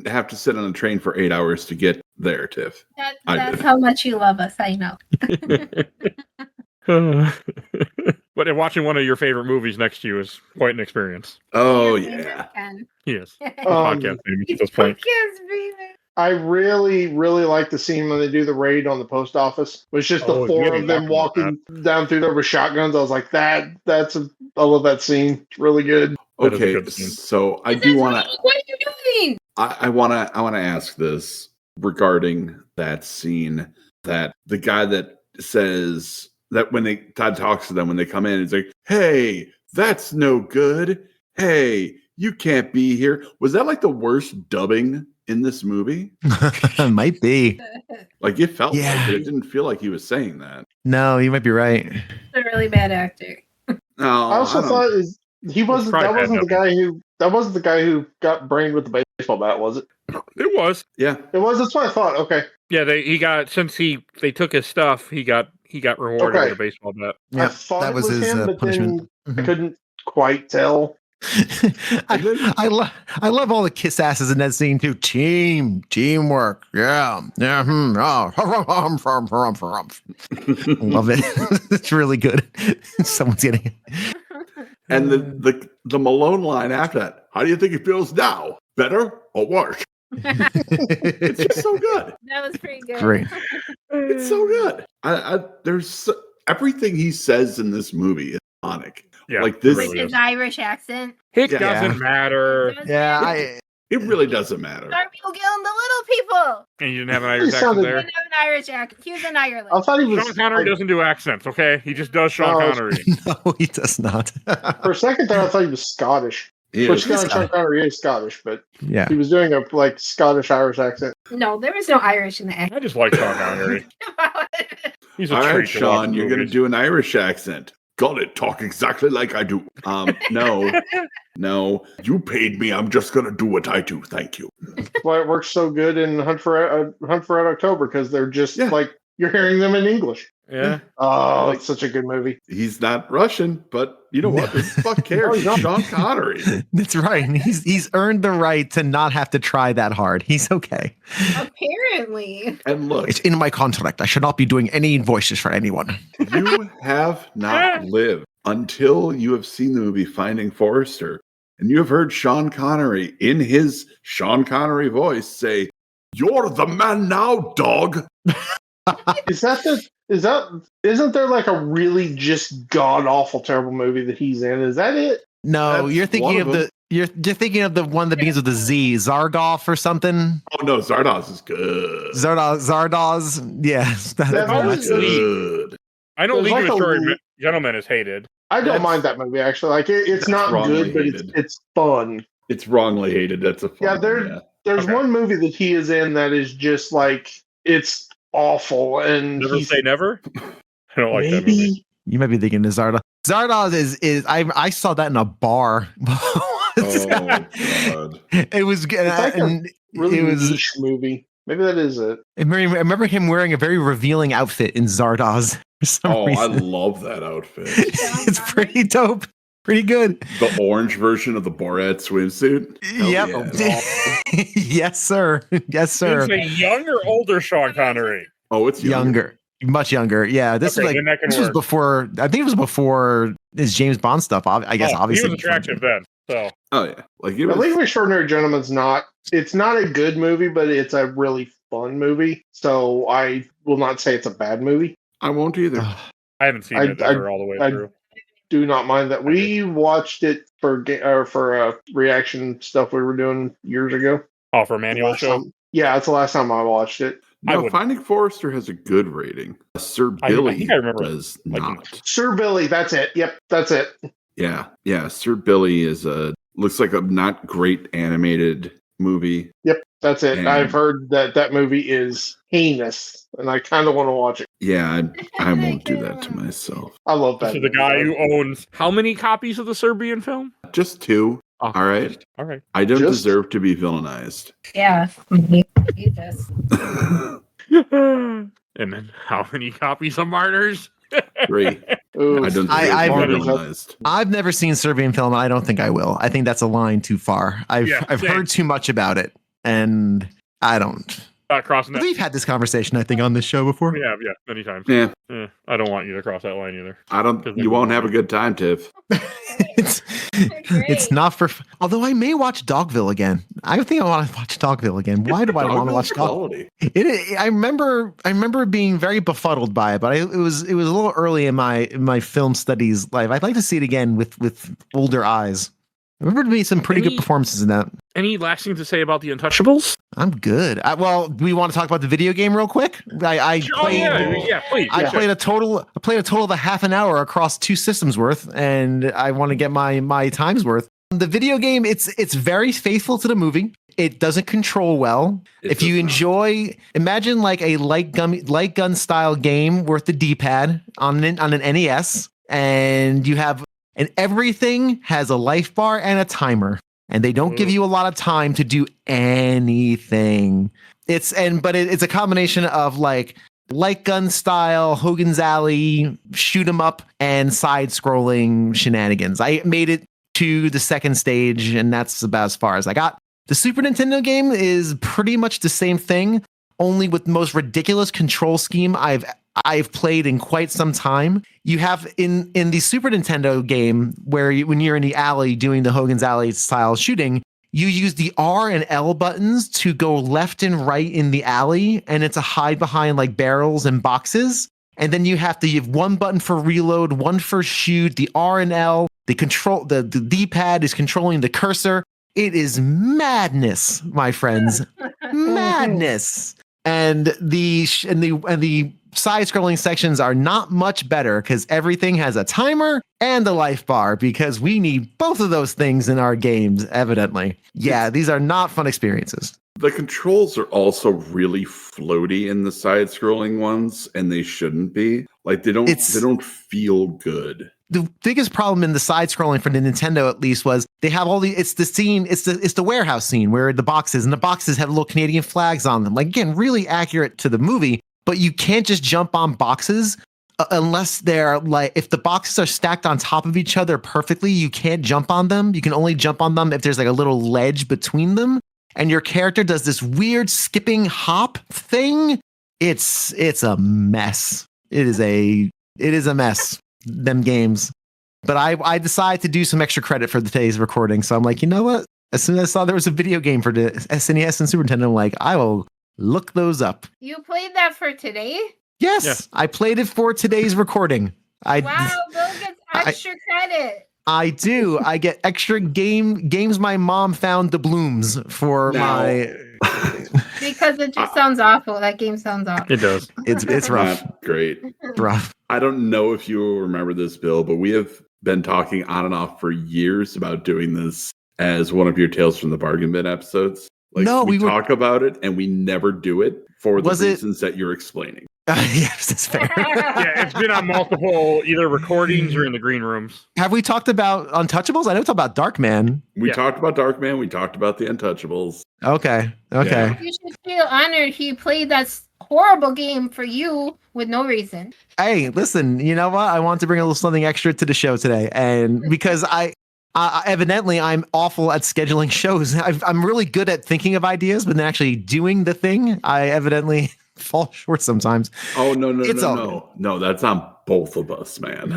have to sit on a train for 8 hours to get there, Tiff. I That's did. how much you love us. I know. But watching one of your favorite movies next to you is quite an experience. Oh Your favorite yeah. Ken. Yes. Um, Podcast maybe at this point. Yes, baby. I really, really like the scene when they do the raid on the post office. It was just the Oh, four yeah, of them talking about walking down through there with shotguns. I was like, I love that scene. It's really good. That is a Okay, good scene. so I do want to. What are you doing? I want to ask this regarding that scene, that the guy that says that when Todd talks to them when they come in, it's like, "Hey, that's no good. Hey, you can't be here." Was that like the worst dubbing in this movie? Might be. Like it felt Yeah. like it. It didn't feel like he was saying that. No, you might be right. He's a really bad actor. No, I also don't- thought that wasn't probably the guy who got brained with the baseball bat, was it? It was. Yeah, It was. That's what I thought. Okay. Yeah, they took his stuff, he got rewarded Okay. with a baseball bat. I Yeah, thought that it was his him, but punishment. then I couldn't quite tell. I love all the kiss asses in that scene too. Teamwork. Yeah. Love it. It's really good. Someone's getting it. and the Malone line after that. How do you think it feels now? Better or worse? It's just so good. That was pretty good. Great. It's so good. Everything he says in this movie is iconic. Yeah, Like it this- With really his is. Irish accent. It Yeah. doesn't matter. Yeah, It really doesn't matter. Start people killing the little people. And you didn't have an Irish accent sounded- He there. didn't have an Irish accent. He was in Ireland. I thought he was. Sean Connery doesn't do accents, okay? He just does Sean No. Connery. no, he does not. For a second there, I thought he was Scottish. He Which is- Sean Connery is Scottish, but Yeah. he was doing a Scottish Irish accent. No, there was no Irish in the accent. I just like Sean Connery. He's a All treat right, to watch Sean, you're going to movies. do an Irish accent. Got it. Talk exactly like I do. No. You paid me. I'm just going to do what I do. Thank you. That's why it works so good in Hunt for Red October, because they're just Yeah. like you're hearing them in English. Yeah. Oh, it's such a good movie. He's not Russian, but you know what? Who the fuck cares? he's not. Sean Connery. That's right. He's earned the right to not have to try that hard. He's okay. Apparently. And look, It's in my contract. I should not be doing any voices for anyone. you have not lived until you have seen the movie Finding Forrester, and you have heard Sean Connery in his Sean Connery voice say, "You're the man now, dog." Isn't there like a really just god awful terrible movie that he's in? Is that it? No, That's you're thinking one of of them. you're thinking of the one that begins with a Z, Zargoff or something. Oh no, Zardoz is good. Zardoz. Yes, That How was is That's League? good. I know There's League like of a Extraordinary l- Gentlemen is hated. I don't That's- mind that movie actually. Like it's that's not wrongly good, but hated. it's fun. It's wrongly hated. That's a fun Yeah, one, there's Okay. one movie that he is in that is just like it's awful, and Never he's say never. I don't like that movie. maybe you might be thinking of Zardoz. Zardoz is I saw that in a bar. Oh god. It was good. It's like a And really it was. niche movie. Maybe that is it. I remember him wearing a very revealing outfit in Zardoz for some Oh, I reason. love that outfit. It's pretty dope. Pretty good. The orange version of the Borat swimsuit. Hell Yep. yeah. Yes, sir. Yes, sir. Is it young or older Sean Connery? Oh, it's Younger. Much younger. Yeah. This Okay, is then that can this was work. before, I think it was before his James Bond stuff. I guess Oh, obviously. he was attractive then. So Oh yeah. Like it The League was, of Extraordinary Gentlemen's not. It's not a good movie, but it's a really fun movie. So I will not say it's a bad movie. I won't either. I haven't seen it ever all the way I- through. Do not mind that. We watched it for reaction stuff we were doing years ago. Oh, for a manual Last show. time- Yeah, it's the last time I watched it. I No, would- Finding Forrester has a good rating. Sir I Billy think I remember does liking not. Sir Billy, that's it. Yep, that's it. Yeah. Sir Billy is looks like a not great animated movie. Yep, that's it. And- I've heard that movie is heinous, and I kind of want to watch it. Yeah, I won't do that to myself. I love that. This is the movie, guy though. who owns how many copies of the Serbian film? Just two. Oh, All right. All right. I don't Just- deserve to be villainized. Yeah. Jesus. And then how many copies of Martyrs? 3. Ooh, I don't deserve I've- to be Martyrs, villainized. I've never seen Serbian film, and I don't think I will. I think that's a line too far. I've Yeah, I've same. heard too much about it, and I don't. Not crossing that. We've had this conversation, I think, on this show before. Yeah, many times. Yeah, I don't want you to cross that line either. I don't. You won't have a good time, Tiff. It's not for. Although I may watch Dogville again. I think I want to watch Dogville again. Why do I want to watch Dogville? quality? I remember being very befuddled by it, but it was a little early in my film studies life. I'd like to see it again with older eyes. I remember to be some pretty good performances in that. Any last thing to say about the Untouchables? I'm good. Well, we want to talk about the video game real quick. I Please. I played a total of a half an hour across 2 systems worth, and I want to get my time's worth. The video game, it's very faithful to the movie. It doesn't control well. If you enjoy, imagine like a light gun style game worth the D-pad on an NES, and you have, and everything has a life bar and a timer, and they don't give you a lot of time to do anything. It's a combination of like light gun style, Hogan's Alley, shoot 'em up, and side scrolling shenanigans. I made it to the second stage, and that's about as far as I got. The Super Nintendo game is pretty much the same thing, only with the most ridiculous control scheme I've played in quite some time. You have in the Super Nintendo game where when you're in the alley doing the Hogan's Alley style shooting, you use the R and L buttons to go left and right in the alley, and it's a hide behind like barrels and boxes. And then you have one button for reload, one for shoot, the R and L, the D-pad is controlling the cursor. It is madness, my friends. Madness. And the side-scrolling sections are not much better because everything has a timer and a life bar, because we need both of those things in our games, evidently. Yeah, these are not fun experiences. The controls are also really floaty in the side-scrolling ones, and they shouldn't be. Like they don't feel good. The biggest problem in the side scrolling for the Nintendo, at least, was they have it's the warehouse scene where the boxes have little Canadian flags on them. Like, again, really accurate to the movie, but you can't just jump on boxes unless they're like, if the boxes are stacked on top of each other perfectly, you can't jump on them. You can only jump on them if there's like a little ledge between them. And your character does this weird skipping hop thing. It's a mess. It is a mess. Them games. But I decided to do some extra credit for today's recording. So I'm like, you know what? As soon as I saw there was a video game for the SNES and Super Nintendo, I'm like, I will look those up. You played that for today? Yes, Yeah. I played it for today's recording. Wow, Bill gets extra credit. I do. I get extra games my mom found the blooms for my. Because it just sounds awful. That game sounds awful. It does. It's rough. Not great. It's rough. I don't know if you remember this, Bill, but we have been talking on and off for years about doing this as one of your Tales from the Bargain Bin episodes. Like, No, we we were- talk about it and we never do it for the Was it- reasons that you're explaining. Yes, that's fair. Yeah, it's been on multiple either recordings or in the green rooms. Have we talked about Untouchables? I know we talked about Darkman. We Yeah. talked about Darkman. We talked about the Untouchables. Okay. Yeah. You should feel honored he played that horrible game for you with no reason. Hey, listen, you know what? I want to bring a little something extra to the show today. And because I evidently I'm awful at scheduling shows. I'm really good at thinking of ideas, but then actually doing the thing, I evidently fall short sometimes. Oh, no. all No, that's on both of us, man.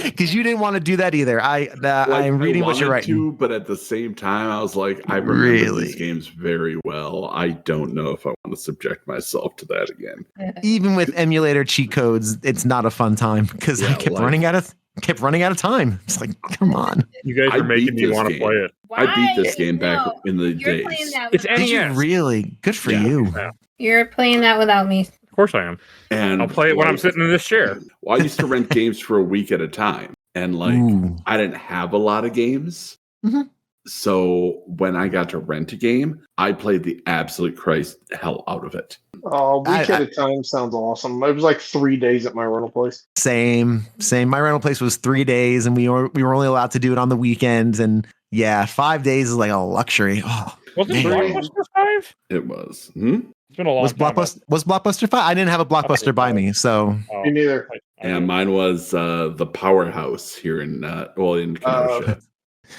Because you didn't want to do that either. I'm reading what you're wanted writing. to, but at the same time, I was like, I remember Really? these games very well. I don't know if I want to subject myself to that again. Even with emulator cheat codes, it's not a fun time because I Yeah, kept like- running out of time. It's like, come on. You guys I are making beat me this want to game. play it. I beat this Why? game back No, in the You're playing days. that It's without Did you NES. really? Good for Yeah. you. You're playing that without me. Of course I am. And I'll play it when I'm like, sitting in this chair. Well, I used to rent games for a week at a time. And like, Ooh. I didn't have a lot of games. Mhm. So when I got to rent a game, I played the absolute Christ hell out of it. Oh, week I- at a time sounds awesome. It was like 3 days at my rental place. Same. My rental place was 3 days, and we were only allowed to do it on the weekends. And yeah, 5 days is like a luxury. Oh, Was it Man. Blockbuster 5? It was. Hmm? It's been a long was time. Blockbuster 5? I didn't have a Blockbuster by me, so Oh, Me neither. And mine was the Powerhouse here in Kenosha.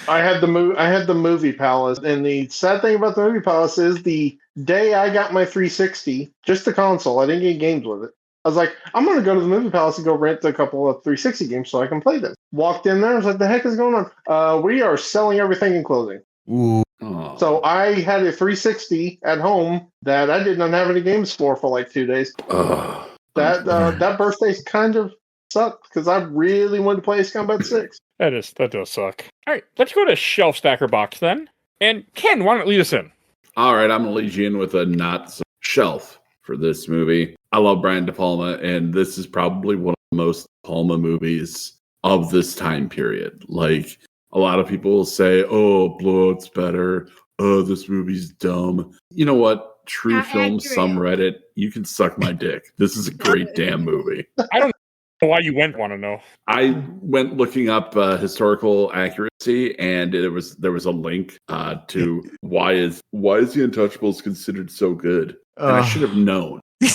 I had the movie palace, and the sad thing about the movie palace is the day I got my 360, just the console. I didn't get games with it. I was like, I'm going to go to the movie palace and go rent a couple of 360 games so I can play them. Walked in there, I was like, the heck is going on? We are selling everything and closing. ooh. Oh. So I had a 360 at home that I did not have any games for like 2 days. Ugh. That birthday's kind of sucked because I really wanted to play Ace Combat 6. That does suck. All right, let's go to Shelf Stacker Box then. And Ken, why don't you lead us in? All right, I'm going to lead you in with a not shelf for this movie. I love Brian De Palma, and this is probably one of the most De Palma movies of this time period. Like, a lot of people will say, oh, Blowout's better. Oh, this movie's dumb. You know what? True Not Film accurate. Subreddit, you can suck my dick. This is a great damn movie. Why you want to know? I went looking up historical accuracy, and there was a link to why is the Untouchables considered so good. And I should have known. I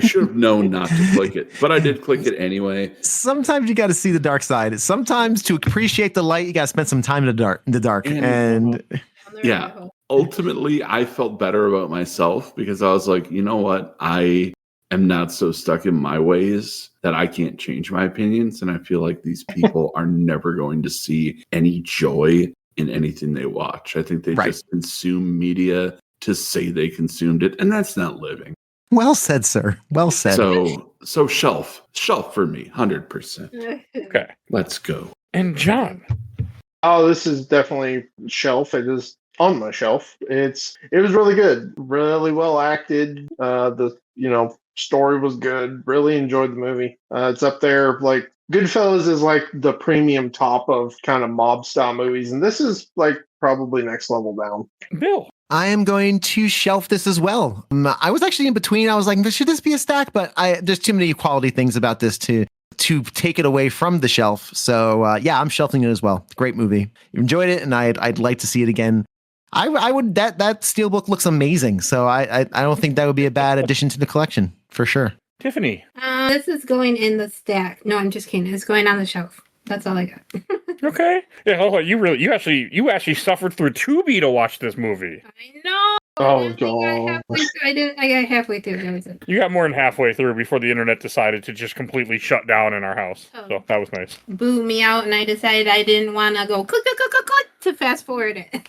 should have known not to click it, but I did click it anyway. Sometimes you got to see the dark side. Sometimes to appreciate the light, you got to spend some time in the dark. And Yeah. Ultimately, I felt better about myself because I was like, you know what? I am not so stuck in my ways that I can't change my opinions. And I feel like these people are never going to see any joy in anything they watch. I think they Right. just consume media to say they consumed it, and that's not living. well said, sir. Well said. So shelf for me, 100%. Okay. Let's go. And John. Oh, this is definitely shelf. It is on my shelf. It was really good, really well acted. The story was good. Really enjoyed the movie. It's up there. Like Goodfellas is like the premium top of kind of mob style movies, and this is like probably next level down. Bill. I am going to shelf this as well. I was actually in between. I was like, should this be a stack? But there's too many quality things about this to take it away from the shelf. So yeah, I'm shelving it as well. Great movie. Enjoyed it, and I'd like to see it again. I would. That steelbook looks amazing. So I don't think that would be a bad addition to the collection for sure. Tiffany. This is going in the stack. No, I'm just kidding. It's going on the shelf. That's all I got. Okay. Yeah, hold on. You actually suffered through Tubi to watch this movie. I know. Oh, I got halfway through. That was it. You got more than halfway through before the internet decided to just completely shut down in our house. Oh. So that was nice. Booed me out, and I decided I didn't want to go click to fast forward it.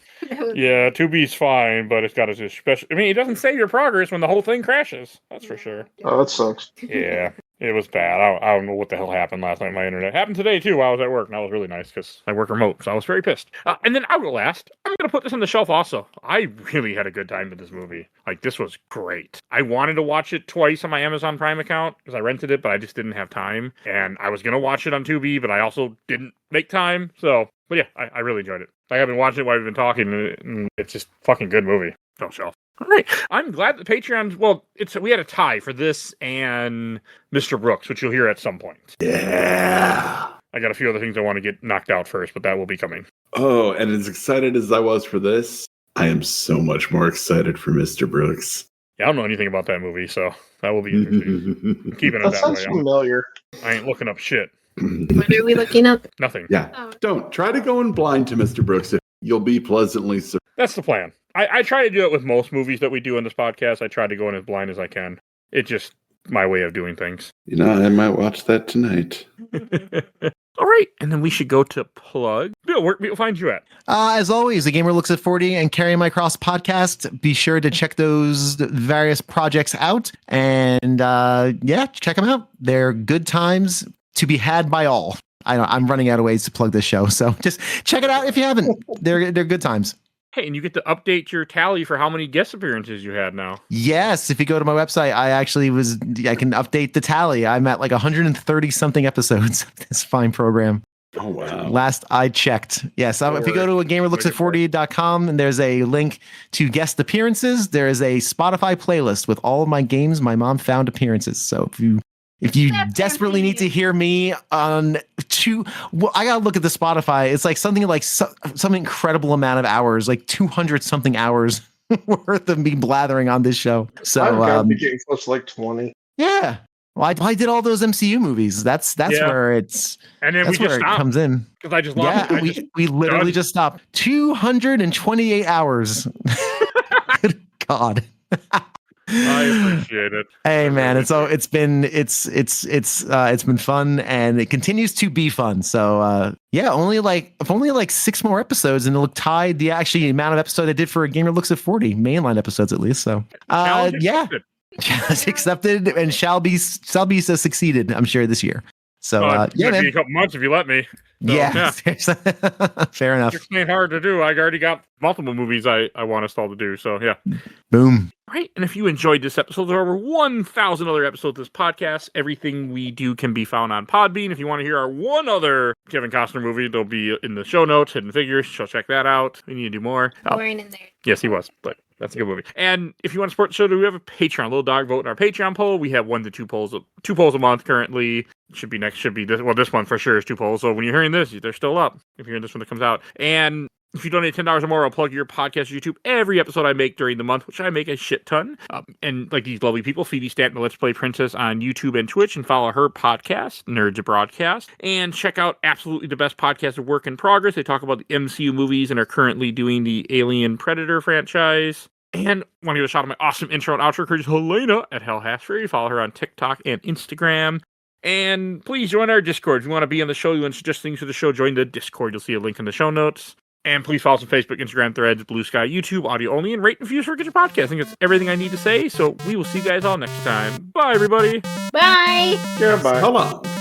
Yeah, Tubi's fine, but it's got its special. I mean, it doesn't save your progress when the whole thing crashes. That's for sure. Oh, that sucks. Yeah. It was bad. I don't know what the hell happened last night on my internet. Happened today, too, while I was at work. And that was really nice because I work remote, so I was very pissed. And then I'll go last. I'm going to put this on the shelf also. I really had a good time with this movie. Like, this was great. I wanted to watch it twice on my Amazon Prime account because I rented it, but I just didn't have time. And I was going to watch it on Tubi, but I also didn't make time. So, but yeah, I really enjoyed it. Like, I've been watching it while we've been talking, and it's just fucking good movie. So, shelf. All right. I'm glad that Patreon, well, we had a tie for this and Mr. Brooks, which you'll hear at some point. Yeah. I got a few other things I want to get knocked out first, but that will be coming. Oh, and as excited as I was for this, I am so much more excited for Mr. Brooks. Yeah, I don't know anything about that movie, so that will be interesting. Keeping it That that sounds way. familiar. I ain't looking up shit. What are we looking up? Nothing. Yeah. Oh. Don't try to go in blind to Mr. Brooks. You'll be pleasantly surprised. That's the plan. I try to do it with most movies that we do in this podcast. I try to go in as blind as I can. It's just my way of doing things. You know, I might watch that tonight. All right, and then we should go to plug. Bill, where we'll find you at? As always, the Gamer Looks at 40 and Carry My Cross podcast. Be sure to check those various projects out. And yeah, check them out. They're good times to be had by all. I'm running out of ways to plug this show, so just check it out if you haven't. They're good times. Hey, and you get to update your tally for how many guest appearances you had now. Yes, if you go to my website, I can update the tally. I'm at like 130 something episodes of this fine program. Oh, wow. Last I checked. Yes, if you go to gamerlooksat40.com and there's a link to guest appearances, there is a Spotify playlist with all of my games my mom found appearances. So if you desperately need to hear me on I gotta look at the Spotify. It's like something like some incredible amount of hours, like 200 something hours worth of me blathering on this show. So I've got to be getting close to like 20. Yeah. Well, I did all those MCU movies. That's where it's and then that's we just where stopped it comes in. because I just lost. Yeah, we literally just stopped. 228 hours. Good God. I appreciate it. Hey man, it's been fun and it continues to be fun. So yeah, only like 6 more episodes and it'll tied the actually amount of episode I did for a Gamer Looks at 40 mainline episodes at least. So yeah, challenge accepted and shall be succeeded. I'm sure this year. So yeah, maybe man. a couple months if you let me. So, yeah. Fair enough. It ain't hard to do. I already got multiple movies I want us all to do. So yeah. Boom. Right. And if you enjoyed this episode, there are over 1,000 other episodes of this podcast. Everything we do can be found on Podbean. If you want to hear our one other Kevin Costner movie, they'll be in the show notes, Hidden Figures. So check that out. We need to do more. Weren't in there. Yes, he was, but that's a good movie. And if you want to support the show, we have a Patreon. Little dog vote in our Patreon poll. We have 1 to 2 polls, 2 polls a month currently. Should be this. Well, this one for sure is 2 polls. So when you're hearing this, they're still up. If you're hearing this one that comes out, and if you donate $10 or more, I'll plug your podcast YouTube every episode I make during the month, which I make a shit ton. And like these lovely people, Phoebe Stanton, the Let's Play Princess on YouTube and Twitch, and follow her podcast, Nerds of Broadcast. And check out absolutely the best podcast of Work in Progress. They talk about the MCU movies and are currently doing the Alien Predator franchise. And want to give a shout out to my awesome intro and outro creators, Helena at Hell Hasfree. Follow her on TikTok and Instagram. And please join our Discord. If you want to be on the show, you want to suggest things for the show, join the Discord. You'll see a link in the show notes. And please follow us on Facebook, Instagram, Threads, Blue Sky, YouTube, audio only, and rate and reviews for Get Your Podcast. I think that's everything I need to say. So we will see you guys all next time. Bye, everybody. Bye. Yeah, bye. Come on.